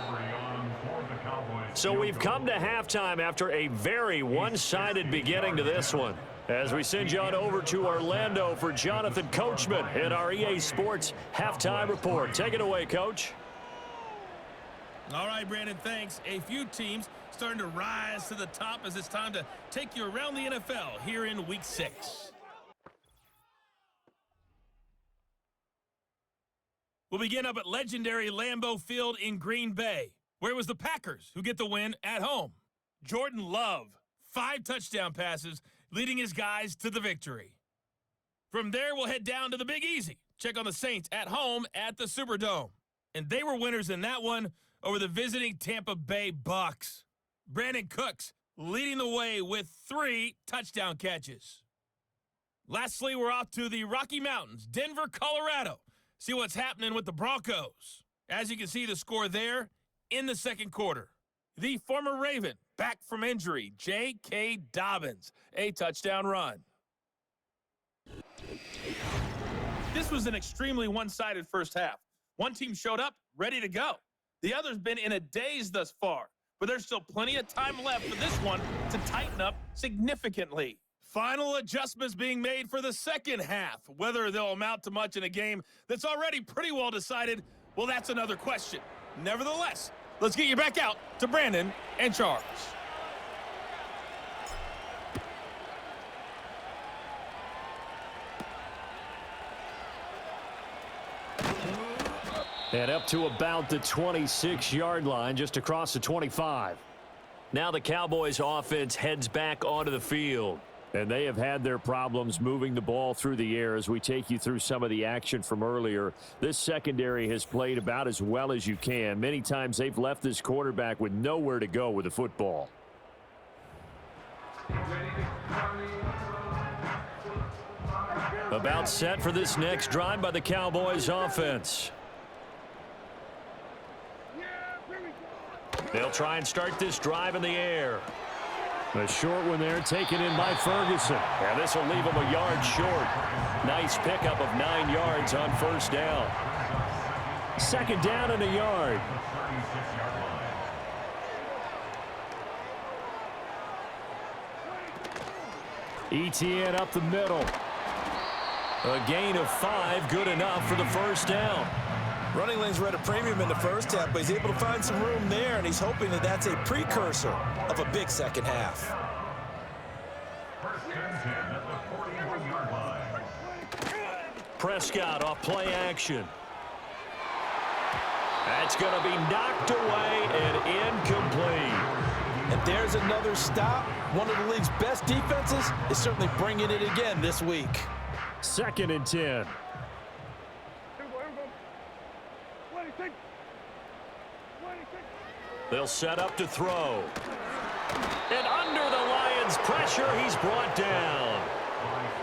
So we've come to halftime after a very one-sided beginning to this one. As we send you on over to Orlando for Jonathan Coachman in our EA Sports Halftime Report. Take it away, Coach. All right, Brandon, thanks. A few teams starting to rise to the top as it's time to take you around the NFL here in Week 6. We'll begin up at legendary Lambeau Field in Green Bay, where it was the Packers who get the win at home. Jordan Love, 5 touchdown passes, leading his guys to the victory. From there, we'll head down to the Big Easy. Check on the Saints at home at the Superdome. And they were winners in that one over the visiting Tampa Bay Bucks. Brandon Cooks leading the way with 3 touchdown catches. Lastly, we're off to the Rocky Mountains, Denver, Colorado. See what's happening with the Broncos. As you can see, the score there in the second quarter. The former Raven, back from injury, J.K. Dobbins, a touchdown run. This was an extremely one-sided first half. One team showed up, ready to go. The other's been in a daze thus far, but there's still plenty of time left for this one to tighten up significantly. Final adjustments being made for the second half. Whether they'll amount to much in a game that's already pretty well decided, well, that's another question. Nevertheless, let's get you back out to Brandon and Charles. And up to about the 26-yard line, just across the 25. Now the Cowboys offense heads back onto the field. And they have had their problems moving the ball through the air as we take you through some of the action from earlier. This secondary has played about as well as you can. Many times they've left this quarterback with nowhere to go with the football. About set for this next drive by the Cowboys offense. They'll try and start this drive in the air. A short one there taken in by Ferguson. Yeah, this will leave him a yard short. Nice pickup of 9 yards on first down. Second down and a yard. ETN up the middle. A gain of 5, good enough for the first down. Running lanes were at a premium in the first half, but he's able to find some room there, and he's hoping that that's a precursor of a big second half. Prescott off play action. That's going to be knocked away and incomplete. And there's another stop. One of the league's best defenses is certainly bringing it again this week. Second and 10. They'll set up to throw. And under the Lions' pressure, he's brought down.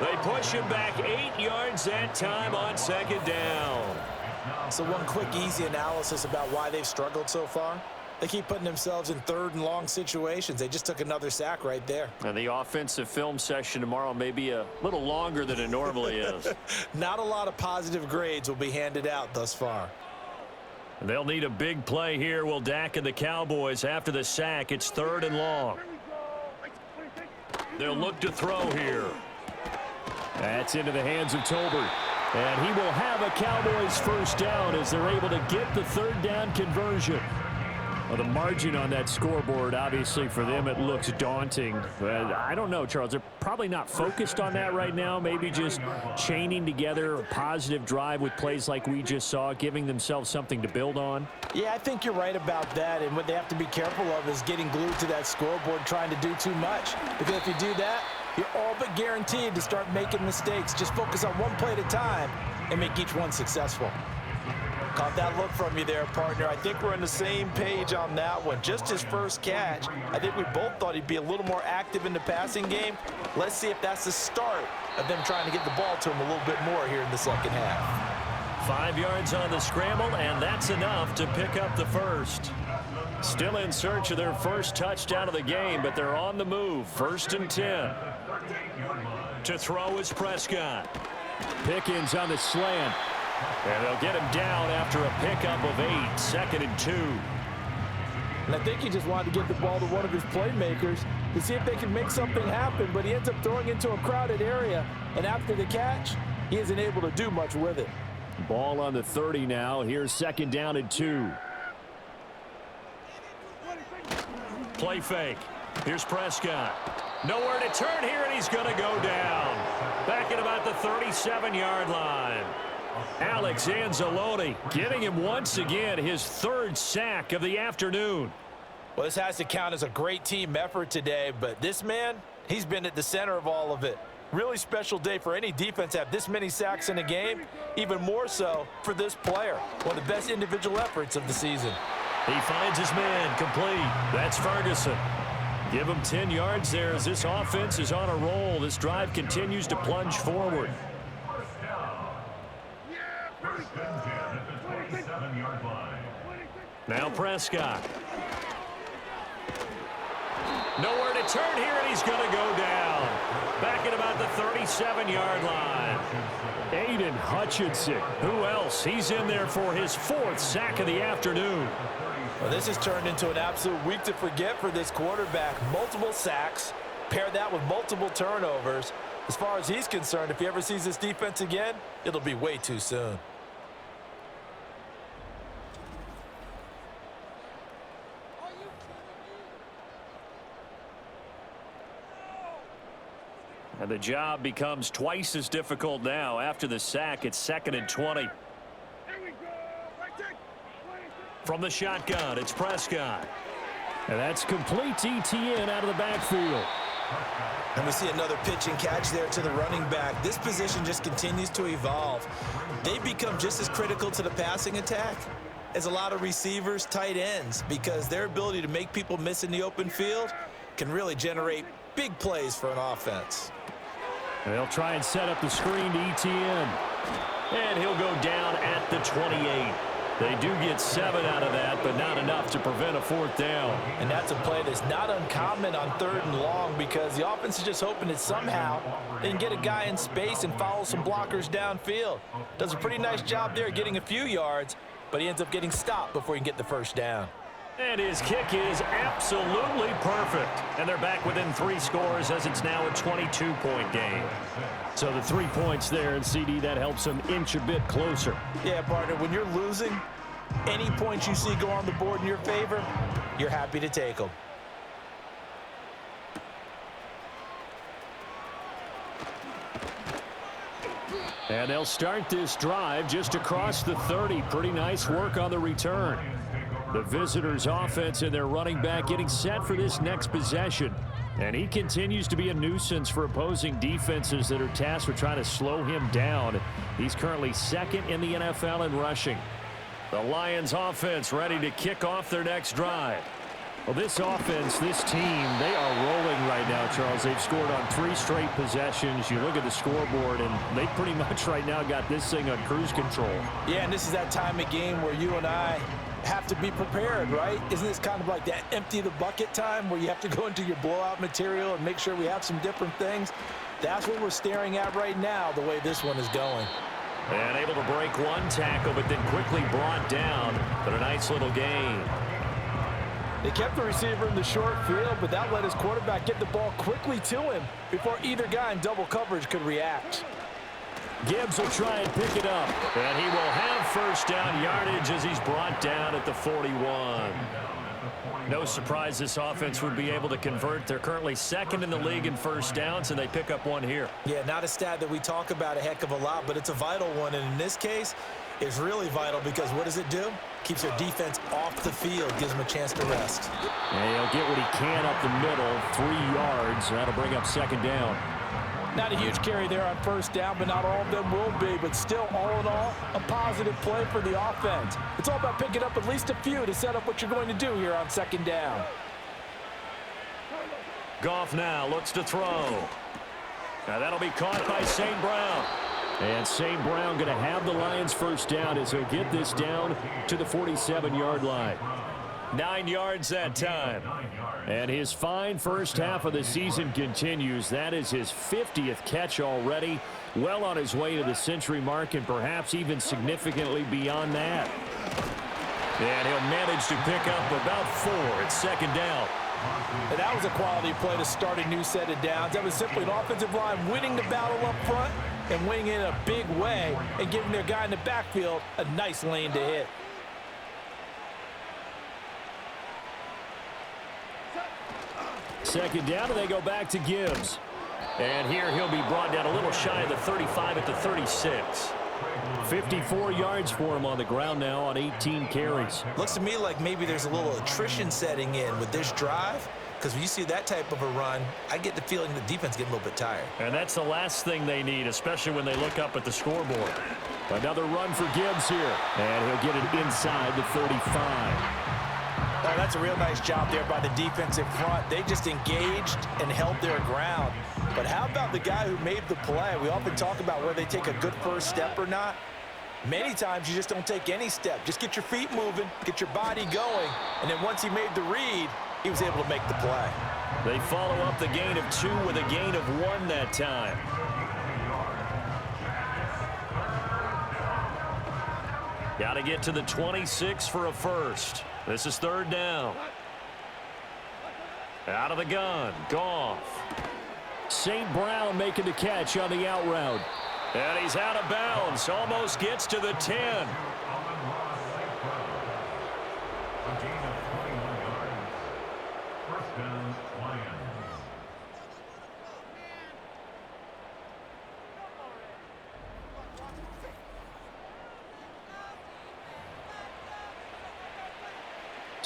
They push him back 8 yards that time on second down. So one quick, easy analysis about why they've struggled so far. They keep putting themselves in third and long situations. They just took another sack right there. And the offensive film session tomorrow may be a little longer than it normally is. Not a lot of positive grades will be handed out thus far. They'll need a big play here, will Dak and the Cowboys. After the sack, it's third and long. They'll look to throw here. That's into the hands of Tolbert. And he will have a Cowboys first down as they're able to get the third down conversion. Well, the margin on that scoreboard, obviously, for them, it looks daunting. But I don't know, Charles. They're probably not focused on that right now. Maybe just chaining together a positive drive with plays like we just saw, giving themselves something to build on. Yeah, I think you're right about that. And what they have to be careful of is getting glued to that scoreboard trying to do too much. Because if you do that, you're all but guaranteed to start making mistakes. Just focus on one play at a time and make each one successful. Caught that look from you there, partner. I think we're on the same page on that one. Just his first catch. I think we both thought he'd be a little more active in the passing game. Let's see if that's the start of them trying to get the ball to him a little bit more here in the second half. 5 yards on the scramble, and that's enough to pick up the first. Still in search of their first touchdown of the game, but they're on the move. First and 10. To throw is Prescott. Pickens on the slant. And they'll get him down after a pickup of 8. Second and 2. And I think he just wanted to get the ball to one of his playmakers to see if they can make something happen, but he ends up throwing into a crowded area, and after the catch, he isn't able to do much with it. Ball on the 30 now. Here's second down and 2. Play fake. Here's Prescott. Nowhere to turn here, and he's going to go down. Back at about the 37-yard line. Alex Anzalone getting him once again his third sack of the afternoon. Well, this has to count as a great team effort today, but this man, he's been at the center of all of it. Really special day for any defense to have this many sacks in a game, even more so for this player. One of the best individual efforts of the season. He finds his man complete. That's Ferguson. Give him 10 yards there as this offense is on a roll. This drive continues to plunge forward. Now Prescott. Nowhere to turn here, and he's going to go down. Back at about the 37-yard line. Aiden Hutchinson. Who else? He's in there for his 4th sack of the afternoon. Well, this has turned into an absolute week to forget for this quarterback. Multiple sacks, pair that with multiple turnovers. As far as he's concerned, if he ever sees this defense again, it'll be way too soon. And the job becomes twice as difficult now. After the sack, it's second and 20. From the shotgun, it's Prescott. And that's complete. ETN out of the backfield. And we see another pitch and catch there to the running back. This position just continues to evolve. They become just as critical to the passing attack as a lot of receivers, tight ends, because their ability to make people miss in the open field can really generate big plays for an offense. They'll try and set up the screen to ETN. And he'll go down at the 28. They do get 7 out of that, but not enough to prevent a 4th down. And that's a play that's not uncommon on 3rd and long, because the offense is just hoping that somehow they can get a guy in space and follow some blockers downfield. Does a pretty nice job there getting a few yards, but he ends up getting stopped before he can get the 1st down. And his kick is absolutely perfect. And they're back within 3 scores as it's now a 22-point game. So the 3 points there, and CD, that helps them inch a bit closer. Yeah, partner, when you're losing, any points you see go on the board in your favor, you're happy to take them. And they'll start this drive just across the 30. Pretty nice work on the return. The visitors' offense and their running back getting set for this next possession. And he continues to be a nuisance for opposing defenses that are tasked with trying to slow him down. He's currently 2nd in the NFL in rushing. The Lions' offense ready to kick off their next drive. Well, this offense, this team, they are rolling right now, Charles. They've scored on 3 straight possessions. You look at the scoreboard, and they pretty much right now got this thing on cruise control. Yeah, and this is that time of game where you and I have to be prepared, right? Isn't this kind of like that empty the bucket time where you have to go into your blowout material and make sure we have some different things? That's what we're staring at right now, the way this one is going. And able to break 1 tackle, but then quickly brought down. But a nice little gain. They kept the receiver in the short field, but that let his quarterback get the ball quickly to him before either guy in double coverage could react. Gibbs will try and pick it up. And he will have 1st down yardage as he's brought down at the 41. No surprise this offense would be able to convert. They're currently 2nd in the league in 1st downs, and they pick up 1 here. Yeah, not a stat that we talk about a heck of a lot, but it's a vital one. And in this case, it's really vital because what does it do? Keeps their defense off the field, gives them a chance to rest. And he'll get what he can up the middle, 3 yards. That'll bring up 2nd down. Not a huge carry there on 1st down, but not all of them will be. But still, all in all, a positive play for the offense. It's all about picking up at least a few to set up what you're going to do here on 2nd down. Goff now looks to throw. Now that'll be caught by St. Brown. And St. Brown going to have the Lions' 1st down as he'll get this down to the 47-yard line. 9 yards that time. And his fine 1st half of the season continues. That is his 50th catch already. Well on his way to the century mark and perhaps even significantly beyond that. And he'll manage to pick up about 4 at 2nd down. And that was a quality play to start a new set of downs. That was simply an offensive line winning the battle up front and winning in a big way and giving their guy in the backfield a nice lane to hit. Second down, and they go back to Gibbs. And here he'll be brought down a little shy of the 35 at the 36. 54 yards for him on the ground now on 18 carries. Looks to me like maybe there's a little attrition setting in with this drive, because when you see that type of a run, I get the feeling the defense getting a little bit tired. And that's the last thing they need, especially when they look up at the scoreboard. Another run for Gibbs here, and he'll get it inside the 35. Oh, that's a real nice job there by the defensive front. They just engaged and held their ground. But how about the guy who made the play? We often talk about whether they take a good 1st step or not. Many times you just don't take any step. Just get your feet moving, get your body going, and then once he made the read, he was able to make the play. They follow up the gain of 2 with a gain of 1 that time. Got to get to the 26 for a 1st. This is 3rd down. Out of the gun, Goff. St. Brown making the catch on the out route. And he's out of bounds. Almost gets to the 10.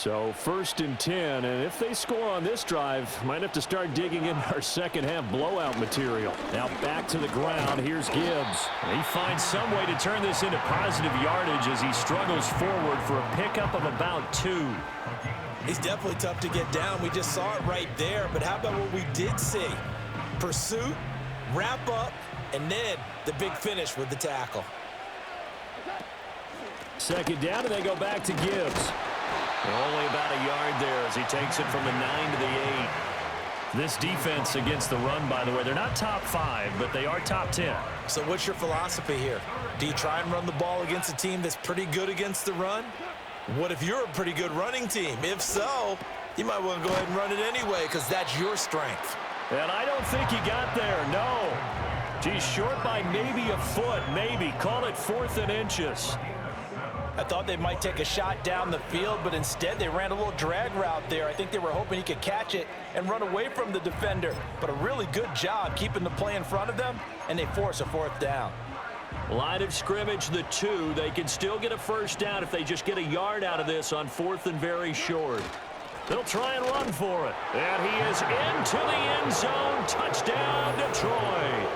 So 1st and 10, and if they score on this drive, might have to start digging in our second half blowout material. Now back to the ground. Here's Gibbs. He finds some way to turn this into positive yardage as he struggles forward for a pickup of about 2. He's definitely tough to get down. We just saw it right there. But how about what we did see? Pursuit, wrap up, and then the big finish with the tackle. 2nd down, and they go back to Gibbs. Only about a yard there as he takes it from the 9 to the 8. This defense against the run, by the way, they're not top 5, but they are top 10. So what's your philosophy here? Do you try and run the ball against a team that's pretty good against the run? What if you're a pretty good running team? If so, you might want to go ahead and run it anyway because that's your strength. And I don't think he got there, no. He's short by maybe a foot, maybe. Call it 4th and inches. I thought they might take a shot down the field, but instead they ran a little drag route there. I think they were hoping he could catch it and run away from the defender. But a really good job keeping the play in front of them, and they force a 4th down. Line of scrimmage, the 2. They can still get a 1st down if they just get a yard out of this on 4th and very short. They'll try and run for it. And he is into the end zone. Touchdown, Detroit.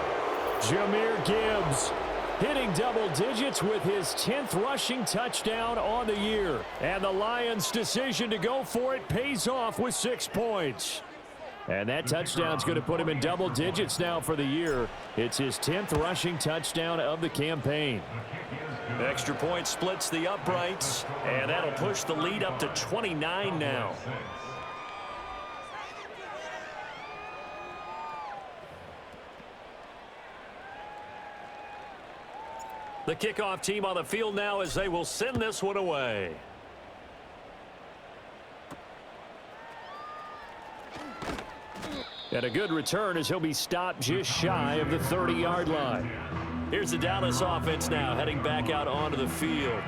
Jahmyr Gibbs hitting double digits with his 10th rushing touchdown on the year. And the Lions' decision to go for it pays off with 6 points. And that touchdown's going to put him in double digits now for the year. It's his 10th rushing touchdown of the campaign. Extra point splits the uprights, and that'll push the lead up to 29 now. The kickoff team on the field now as they will send this one away. And a good return as he'll be stopped just shy of the 30-yard line. Here's the Dallas offense now heading back out onto the field.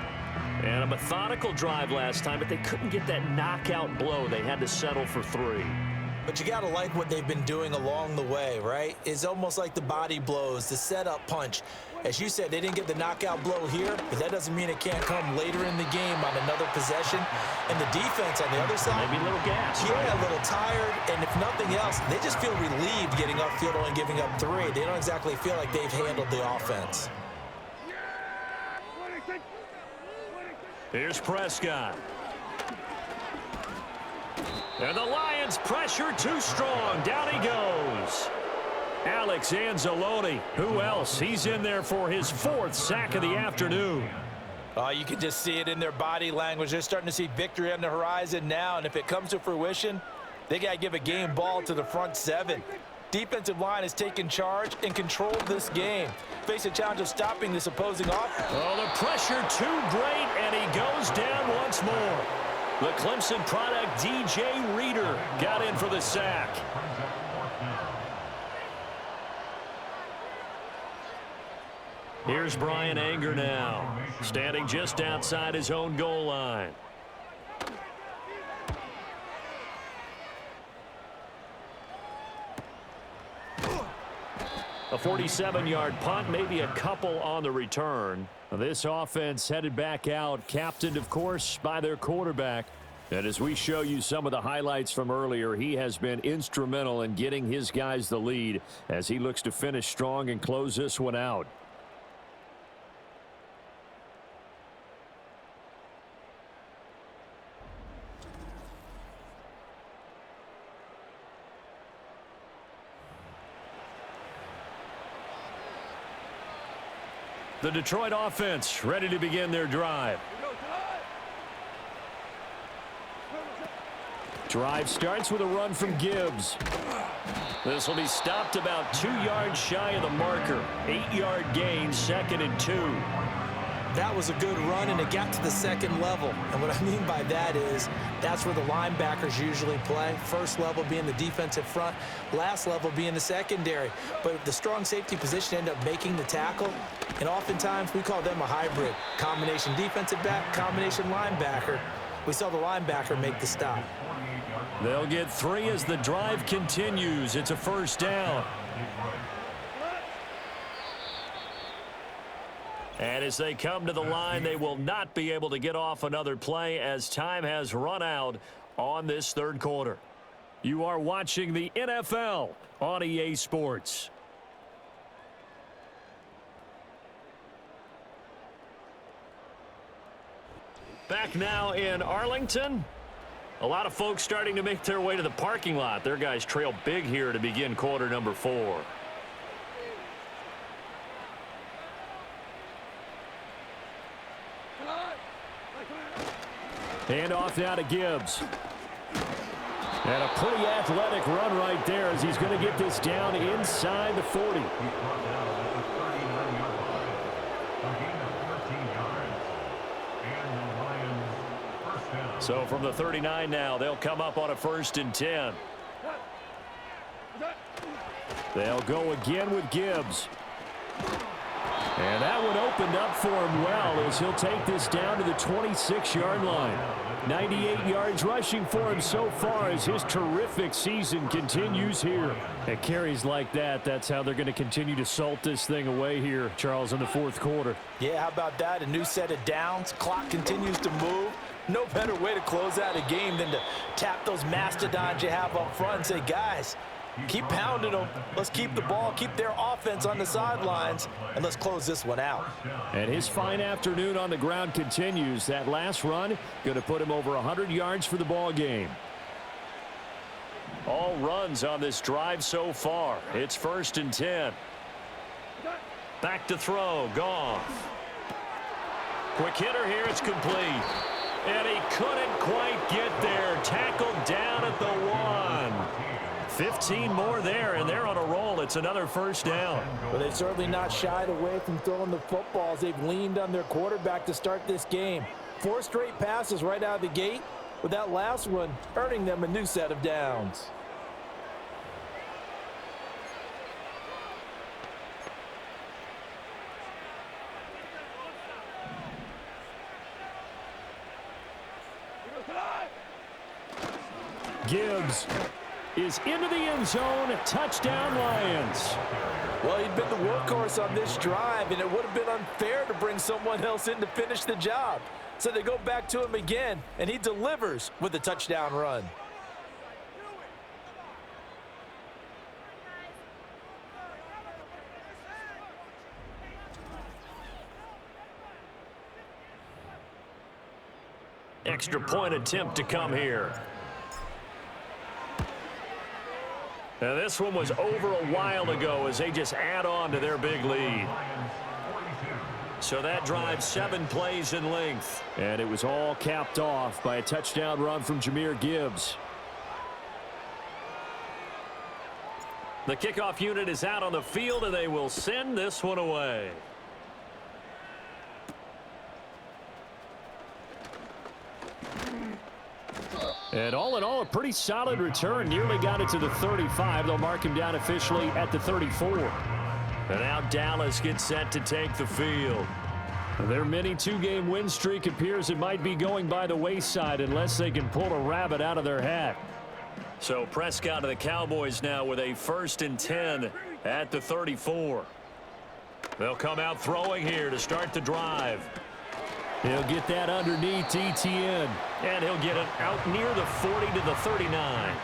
And a methodical drive last time, but they couldn't get that knockout blow. They had to settle for 3. But you got to like what they've been doing along the way, right? It's almost like the body blows, the setup punch. As you said, they didn't get the knockout blow here, but that doesn't mean it can't come later in the game on another possession. And the defense on the other side, maybe a little gas. Yeah, right? a little tired. And if nothing else, they just feel relieved getting upfield and giving up 3. They don't exactly feel like they've handled the offense. Here's Prescott. And the Lions pressure too strong. Down he goes. Alex Anzalone. Who else? He's in there for his 4th sack of the afternoon. You can just see it in their body language. They're starting to see victory on the horizon now. And if it comes to fruition, they got to give a game ball to the front 7. Defensive line has taken charge and controlled this game. Face a challenge of stopping this opposing offense. Oh, the pressure too great, and he goes down once more. The Clemson product, DJ Reader, got in for the sack. Here's Brian Anger now, standing just outside his own goal line. A 47-yard punt, maybe a couple on the return. This offense headed back out, captained, of course, by their quarterback. And as we show you some of the highlights from earlier, he has been instrumental in getting his guys the lead as he looks to finish strong and close this one out. The Detroit offense ready to begin their drive. Drive starts with a run from Gibbs. This will be stopped about 2 yards shy of the marker. 8-yard gain, 2nd and 2. That was a good run, and it got to the 2nd level. And what I mean by that is that's where the linebackers usually play. First level being the defensive front, last level being the secondary. But the strong safety position ended up making the tackle, and oftentimes we call them a hybrid. Combination defensive back, combination linebacker. We saw the linebacker make the stop. They'll get 3 as the drive continues. It's a 1st down. And as they come to the line, they will not be able to get off another play as time has run out on this third quarter. You are watching the NFL on EA Sports. Back now in Arlington. A lot of folks starting to make their way to the parking lot. Their guys trail big here to begin quarter number 4. Hand off now to Gibbs. And a pretty athletic run right there as he's going to get this down inside the 40. So from the 39 now, they'll come up on a 1st and 10. They'll go again with Gibbs. And that one opened up for him well as he'll take this down to the 26-yard line. 98 yards rushing for him so far as his terrific season continues here. At carries like that, that's how they're going to continue to salt this thing away here, Charles, in the 4th quarter. Yeah, how about that? A new set of downs. Clock continues to move. No better way to close out a game than to tap those mastodons you have up front and say, guys, keep pounding them. Let's keep the ball, keep their offense on the sidelines, and let's close this one out. And his fine afternoon on the ground continues. That last run going to put him over 100 yards for the ball game. All runs on this drive so far. It's 1st and 10. Back to throw. Goff. Quick hitter here. It's complete. And he couldn't quite get there. Tackled down at the 1. 15 more there, and they're on a roll. It's another 1st down. But they've certainly not shied away from throwing the footballs. They've leaned on their quarterback to start this game. 4 straight passes right out of the gate, with that last one earning them a new set of downs. Gibbs is into the end zone. Touchdown, Lions. Well, he'd been the workhorse on this drive, and it would have been unfair to bring someone else in to finish the job. So they go back to him again, and he delivers with a touchdown run. Extra point attempt to come here. Now this one was over a while ago as they just add on to their big lead. So that drives 7 plays in length. And it was all capped off by a touchdown run from Jahmyr Gibbs. The kickoff unit is out on the field, and they will send this one away. And all in all, a pretty solid return. Nearly got it to the 35. They'll mark him down officially at the 34. And now Dallas gets set to take the field. Their mini 2-game win streak appears it might be going by the wayside unless they can pull a rabbit out of their hat. So Prescott of the Cowboys now with a 1st and 10 at the 34. They'll come out throwing here to start the drive. He'll get that underneath ETN. And he'll get it out near the 40 to the 39.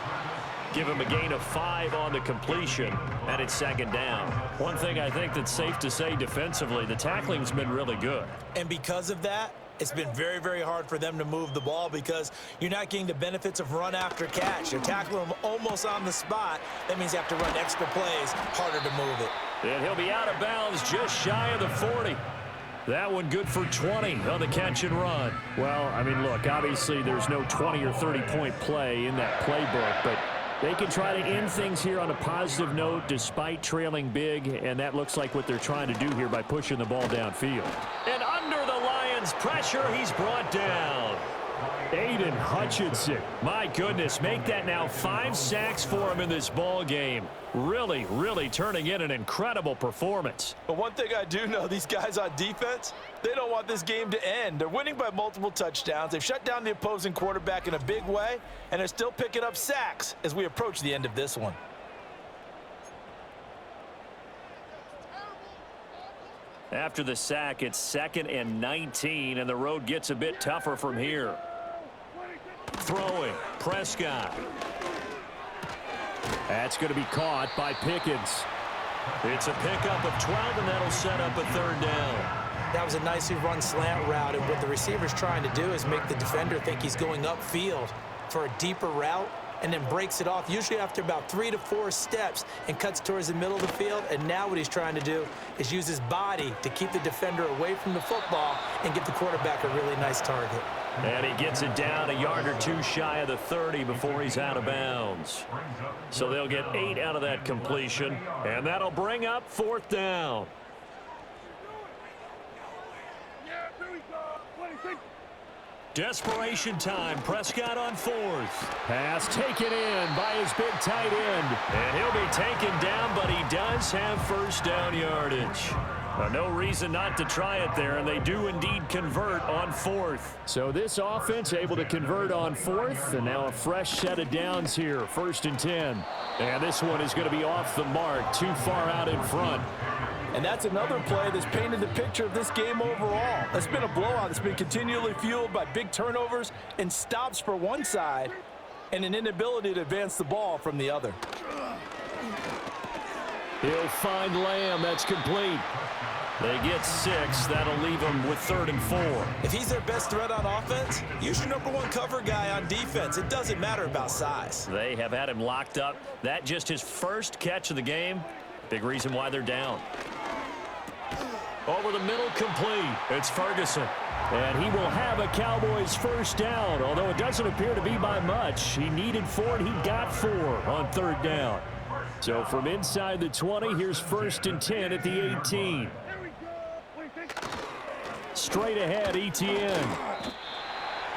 Give him a gain of 5 on the completion, and it's 2nd down. One thing I think that's safe to say defensively, the tackling's been really good. And because of that, it's been very, very hard for them to move the ball because you're not getting the benefits of run after catch. You're tackling them almost on the spot. That means you have to run extra plays, harder to move it. And he'll be out of bounds just shy of the 40. That one good for 20 on the catch and run. Well, I mean, look, obviously there's no 20 or 30-point play in that playbook, but they can try to end things here on a positive note despite trailing big, and that looks like what they're trying to do here by pushing the ball downfield. And under the Lions' pressure, he's brought down. Aiden Hutchinson. My goodness, make that now 5 sacks for him in this ball game. Really, really turning in an incredible performance. But one thing I do know, these guys on defense, they don't want this game to end. They're winning by multiple touchdowns. They've shut down the opposing quarterback in a big way, and they're still picking up sacks as we approach the end of this one. After the sack, it's 2nd and 19, and the road gets a bit tougher from here. Throwing, Prescott. That's going to be caught by Pickens. It's a pickup of 12, and that'll set up a 3rd down. That was a nicely run slant route, and what the receiver's trying to do is make the defender think he's going upfield for a deeper route, and then breaks it off, usually after about 3 to 4 steps, and cuts towards the middle of the field. And now what he's trying to do is use his body to keep the defender away from the football and give the quarterback a really nice target. And he gets it down a yard or 2 shy of the 30 before he's out of bounds. So they'll get 8 out of that completion, and that'll bring up 4th down. Desperation time. Prescott on 4th. Pass taken in by his big tight end. And he'll be taken down, but he does have 1st down yardage. No reason not to try it there, and they do indeed convert on 4th. So this offense able to convert on 4th, and now a fresh set of downs here, 1st and 10. And this one is going to be off the mark, too far out in front. And that's another play that's painted the picture of this game overall. It's been a blowout. It's been continually fueled by big turnovers and stops for one side and an inability to advance the ball from the other. He'll find Lamb. That's complete. They get 6. That'll leave them with 3rd and 4. If he's their best threat on offense, use your #1 cover guy on defense. It doesn't matter about size. They have had him locked up. That just his first catch of the game. Big reason why they're down. Over the middle, complete. It's Ferguson. And he will have a Cowboys 1st down, although it doesn't appear to be by much. He needed 4, and he got 4 on 3rd down. So from inside the 20, here's 1st and 10 at the 18. Straight ahead, ETN.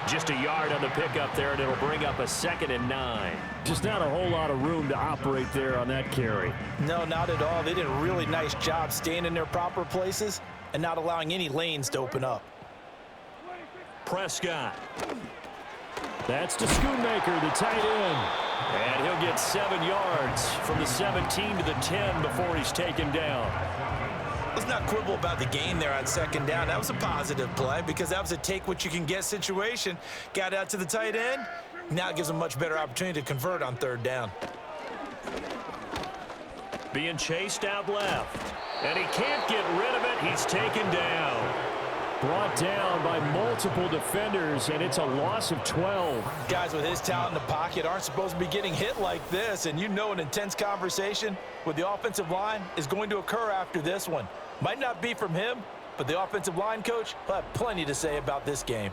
Just a yard on the pickup there, and it'll bring up a 2nd and 9. Just not a whole lot of room to operate there on that carry. No, not at all. They did a really nice job staying in their proper places and not allowing any lanes to open up. Prescott. That's to Schoonmaker, the tight end. And he'll get 7 yards from the 17 to the 10 before he's taken down. Let's not quibble about the gain there on 2nd down. That was a positive play because that was a take-what-you-can-get situation. Got out to the tight end. Now it gives them a much better opportunity to convert on 3rd down. Being chased out left. And he can't get rid of it. He's taken down. Brought down by multiple defenders, and it's a loss of 12. Guys with his talent in the pocket aren't supposed to be getting hit like this, and you know an intense conversation with the offensive line is going to occur after this one. Might not be from him, but the offensive line coach will have plenty to say about this game.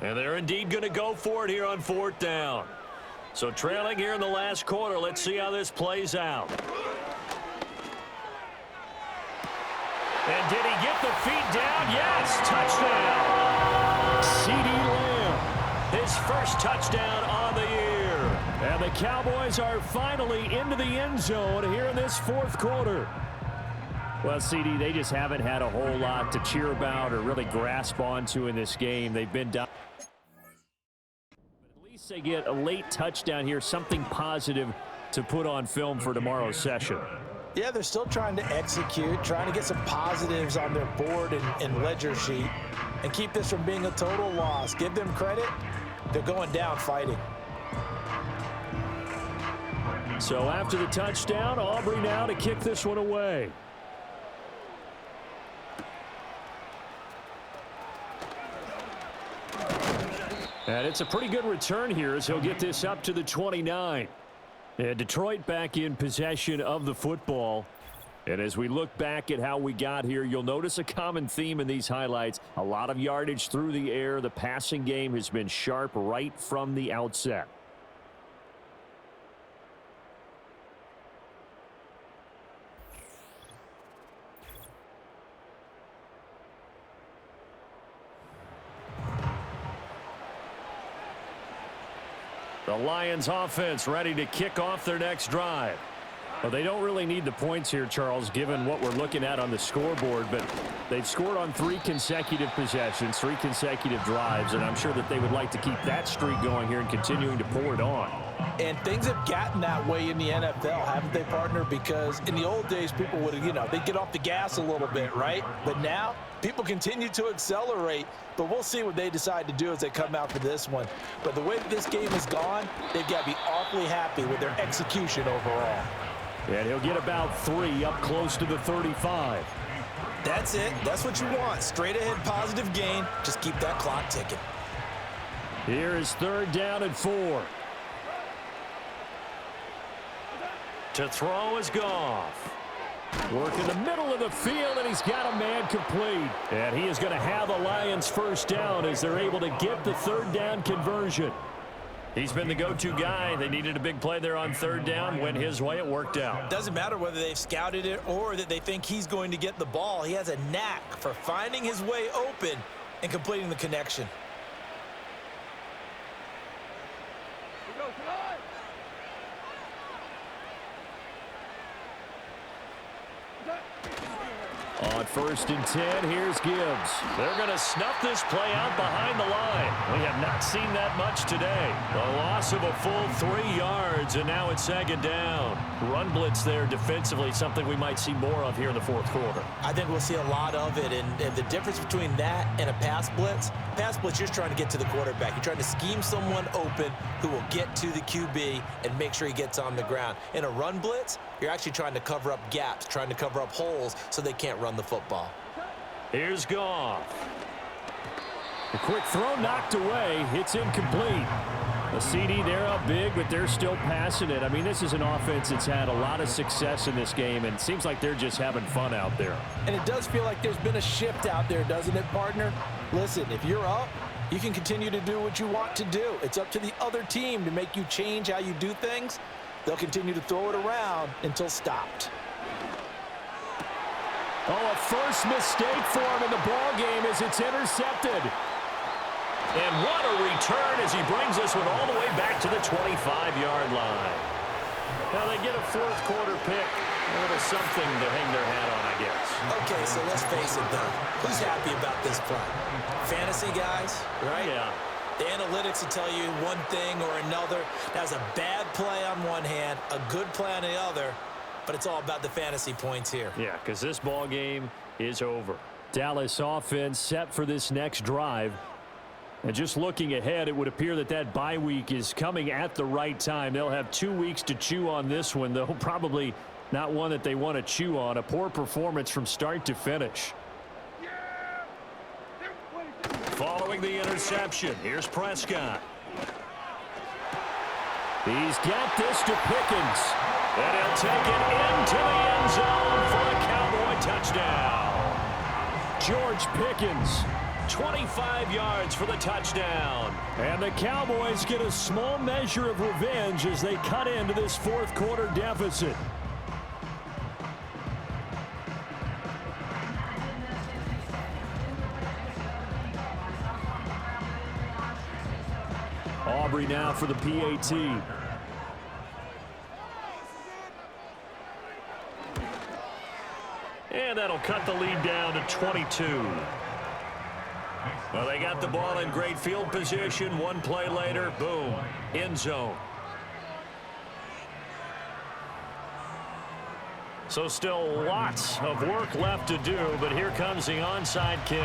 And they're indeed going to go for it here on 4th down. So trailing here in the last quarter, let's see how this plays out. And did he get the feet down? Yes, touchdown. CeeDee Lamb. His first touchdown on the year. And the Cowboys are finally into the end zone here in this 4th quarter. Well, CD, they just haven't had a whole lot to cheer about or really grasp onto in this game. They've been down. But at least they get a late touchdown here, something positive to put on film for tomorrow's session. Yeah, they're still trying to execute, trying to get some positives on their board and ledger sheet and keep this from being a total loss. Give them credit. They're going down fighting. So after the touchdown, Aubrey now to kick this one away. And it's a pretty good return here as he'll get this up to the 29. And Detroit back in possession of the football. And as we look back at how we got here, you'll notice a common theme in these highlights. A lot of yardage through the air. The passing game has been sharp right from the outset. The Lions offense ready to kick off their next drive. Well, they don't really need the points here, Charles, given what we're looking at on the scoreboard, but they've scored on 3 consecutive possessions, 3 consecutive drives, and I'm sure that they would like to keep that streak going here and continuing to pour it on. And things have gotten that way in the NFL, haven't they, partner? Because in the old days, people would, they'd get off the gas a little bit, right? But now, people continue to accelerate. But we'll see what they decide to do as they come out for this one. But the way that this game has gone, they've got to be awfully happy with their execution overall. And he'll get about 3 up close to the 35. That's it. That's what you want. Straight ahead positive gain. Just keep that clock ticking. Here is 3rd down and 4. To throw is Goff. Work in the middle of the field, and he's got a man complete. And he is going to have the Lions 1st down as they're able to get the 3rd down conversion. He's been the go-to guy. They needed a big play there on 3rd down. Went his way. It worked out. Doesn't matter whether they've scouted it or that they think he's going to get the ball. He has a knack for finding his way open and completing the connection. On 1st and 10, here's Gibbs. They're going to snuff this play out behind the line. We have not seen that much today. A loss of a full 3 yards, and now it's 2nd down. Run blitz there defensively, something we might see more of here in the 4th quarter. I think we'll see a lot of it, and the difference between that and a pass blitz, you're just trying to get to the quarterback. You're trying to scheme someone open who will get to the QB and make sure he gets on the ground. In a run blitz, you're actually trying to cover up gaps, trying to cover up holes so they can't run the football. Here's Goff. The quick throw knocked away. It's incomplete. A CD, they're up big, but they're still passing it. I mean, this is an offense that's had a lot of success in this game, and it seems like they're just having fun out there. And it does feel like there's been a shift out there, doesn't it, partner? Listen, if you're up, you can continue to do what you want to do. It's up to the other team to make you change how you do things. They'll continue to throw it around until stopped. Oh, a first mistake for him in the ball game as it's intercepted. And what a return as he brings this one all the way back to the 25-yard line. Now they get a 4th quarter pick. A little something to hang their hat on, I guess. Okay, so let's face it, though. Who's happy about this play? Fantasy guys, right? Yeah. The analytics will tell you one thing or another. That's a bad play on one hand, a good play on the other, but it's all about the fantasy points here. Yeah, because this ball game is over. Dallas offense set for this next drive. And just looking ahead, it would appear that that bye week is coming at the right time. They'll have 2 weeks to chew on this one, though probably not one that they want to chew on. A poor performance from start to finish. Following the interception, here's Prescott. He's got this to Pickens. And he'll take it into the end zone for a Cowboy touchdown. George Pickens. 25 yards for the touchdown. And the Cowboys get a small measure of revenge as they cut into this 4th quarter deficit. Aubrey now for the PAT. And that'll cut the lead down to 22. Well, they got the ball in great field position. One play later, boom, end zone. So still lots of work left to do, but here comes the onside kick.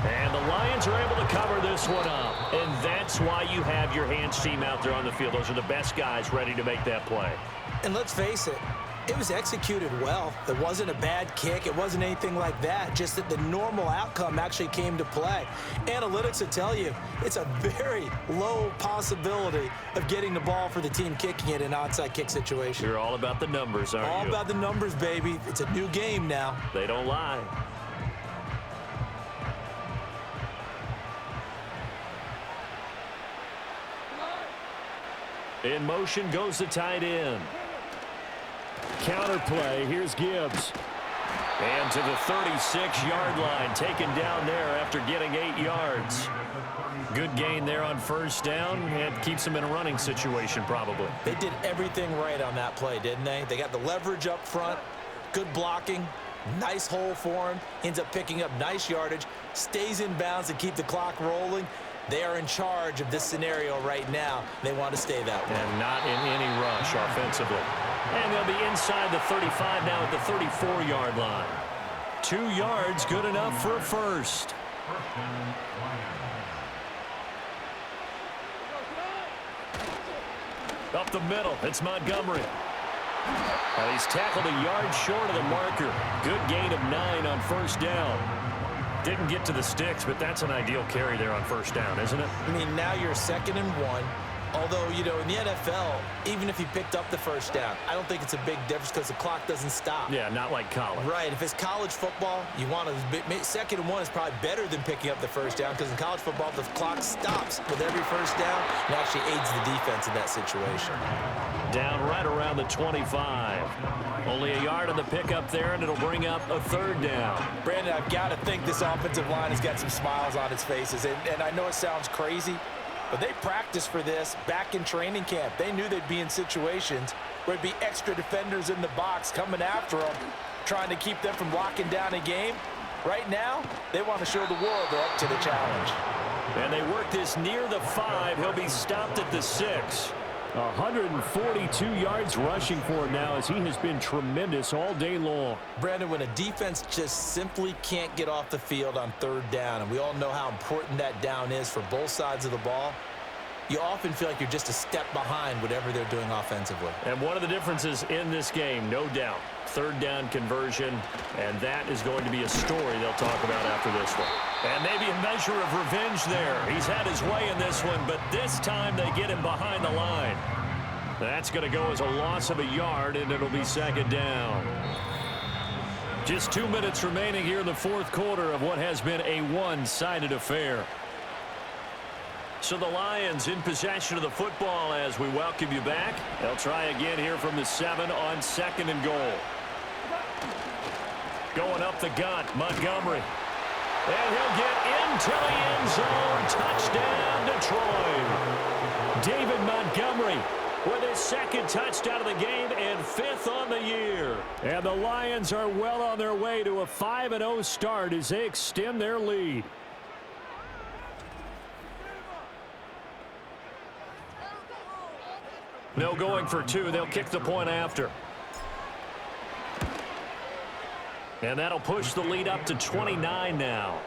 And the Lions are able to cover this one up. And that's why you have your hands team out there on the field. Those are the best guys ready to make that play. And let's face it, it was executed well. It wasn't a bad kick. It wasn't anything like that. Just that the normal outcome actually came to play. Analytics will tell you it's a very low possibility of getting the ball for the team kicking it in an onside kick situation. You're all about the numbers, aren't you? All about the numbers, baby. It's a new game now. They don't lie. In motion goes the tight end. Counter play. Here's Gibbs. And to the 36-yard line, taken down there after getting 8 yards. Good gain there on 1st down, and keeps them in a running situation probably. They did everything right on that play, didn't they? They got the leverage up front, good blocking, nice hole for him, ends up picking up nice yardage, stays in bounds to keep the clock rolling, They are in charge of this scenario right now. They want to stay that way. And not in any rush offensively. And they'll be inside the 35 now at the 34-yard line. 2 yards, good enough for a first. Up the middle, it's Montgomery. And he's tackled a yard short of the marker. Good gain of 9 on first down. Didn't get to the sticks, but that's an ideal carry there on first down, isn't it? I mean, now you're 2nd and 1. Although, you know, in the NFL, even if he picked up the first down, I don't think it's a big difference because the clock doesn't stop. Yeah, not like college. Right. If it's college football, you want to 2nd and 1 is probably better than picking up the first down because in college football, the clock stops with every first down and actually aids the defense in that situation. Down right around the 25. Only a yard on the pickup there, and it'll bring up a 3rd down. Brandon, I've got to think this offensive line has got some smiles on its faces. And I know it sounds crazy, but they practiced for this back in training camp. They knew they'd be in situations where there'd be extra defenders in the box coming after them, trying to keep them from locking down a game. Right now, they want to show the world they're up to the challenge. And they work this near the 5. He'll be stopped at the 6. 142 yards rushing for him now as he has been tremendous all day long. Brandon, when a defense just simply can't get off the field on 3rd down, and we all know how important that down is for both sides of the ball, you often feel like you're just a step behind whatever they're doing offensively. And one of the differences in this game, no doubt, 3rd down conversion, and that is going to be a story they'll talk about after this one. And maybe a measure of revenge there. He's had his way in this one, but this time they get him behind the line. That's going to go as a loss of a yard, and it'll be 2nd down. Just 2 minutes remaining here in the 4th quarter of what has been a one-sided affair. So the Lions in possession of the football as we welcome you back. They'll try again here from the 7 on 2nd and goal. Going up the gut, Montgomery. And he'll get into the end zone. Touchdown, Detroit. David Montgomery with his 2nd touchdown of the game and 5th on the year. And the Lions are well on their way to a 5-0 start as they extend their lead. No going for 2. They'll kick the point after. And that'll push the lead up to 29 now.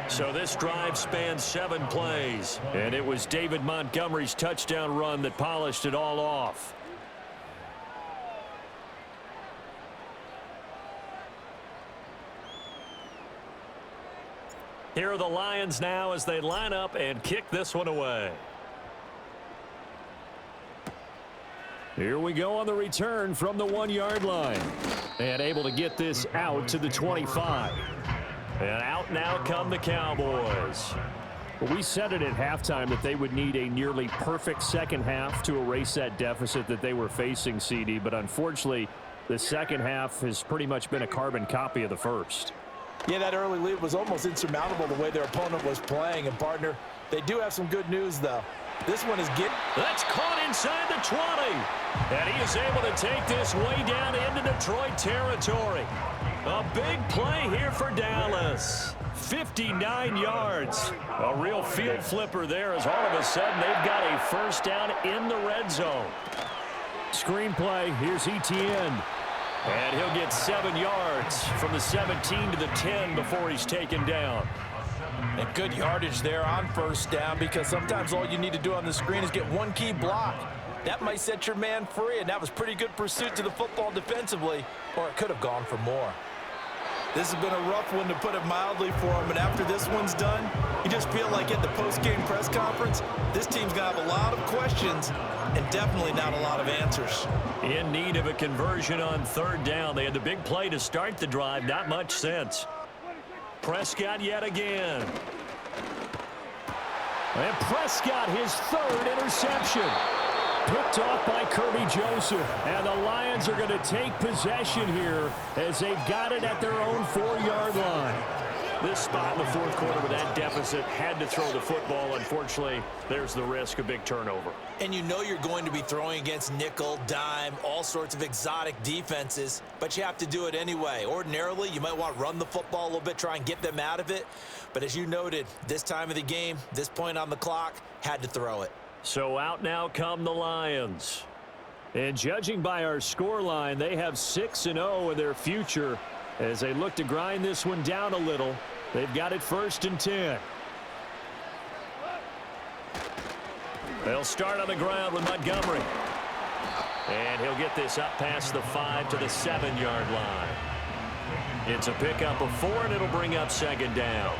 So this drive spans 7 plays. And it was David Montgomery's touchdown run that polished it all off. Here are the Lions now as they line up and kick this one away. Here we go on the return from the 1-yard line. And able to get this out to the 25. And out now come the Cowboys. Well, we said it at halftime that they would need a nearly perfect second half to erase that deficit that they were facing, CD. But unfortunately, the second half has pretty much been a carbon copy of the first. Yeah, that early lead was almost insurmountable the way their opponent was playing. And, partner, they do have some good news, though. This one is getting... That's caught inside the 20. And he is able to take this way down into Detroit territory. A big play here for Dallas. 59 yards. A real field flipper there as all of a sudden they've got a first down in the red zone. Screenplay, here's Etienne. And he'll get 7 yards from the 17 to the 10 before he's taken down. And good yardage there on first down because sometimes all you need to do on the screen is get one key block. That might set your man free, and that was pretty good pursuit to the football defensively, or it could have gone for more. This has been a rough one, to put it mildly, for him, and after this one's done, you just feel like at the post-game press conference, this team's going to have a lot of questions and definitely not a lot of answers. In need of a conversion on 3rd down. They had the big play to start the drive, not much sense. Prescott yet again. And Prescott, his 3rd interception. Picked off by Kirby Joseph. And the Lions are going to take possession here as they've got it at their own 4-yard line. This spot in the fourth quarter with that deficit, had to throw the football. Unfortunately, there's the risk of big turnover. And you know you're going to be throwing against nickel, dime, all sorts of exotic defenses, but you have to do it anyway. Ordinarily, you might want to run the football a little bit, try and get them out of it. But as you noted, this time of the game, this point on the clock, had to throw it. So out now come the Lions. And judging by our scoreline, they have 6-0 in their future as they look to grind this one down a little. They've got it 1st and 10. They'll start on the ground with Montgomery. And he'll get this up past the 5 to the 7-yard line. It's a pickup of 4, and it'll bring up 2nd down.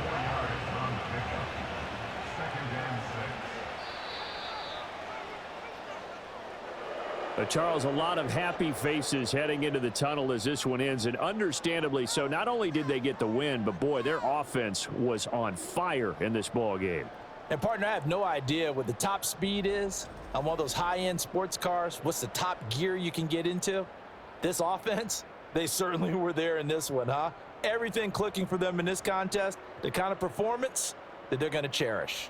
Charles, a lot of happy faces heading into the tunnel as this one ends, and understandably so. Not only did they get the win, but boy, their offense was on fire in this ball game. And partner, I have no idea what the top speed is on one of those high-end sports cars. What's the top gear you can get into? This offense, they certainly were there in this one, huh? Everything clicking for them in this contest, the kind of performance that they're going to cherish.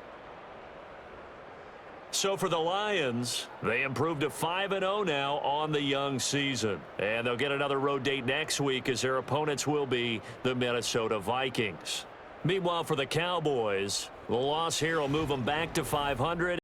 So for the Lions, they improved to 5-0 now on the young season. And they'll get another road date next week as their opponents will be the Minnesota Vikings. Meanwhile, for the Cowboys, the loss here will move them back to 500.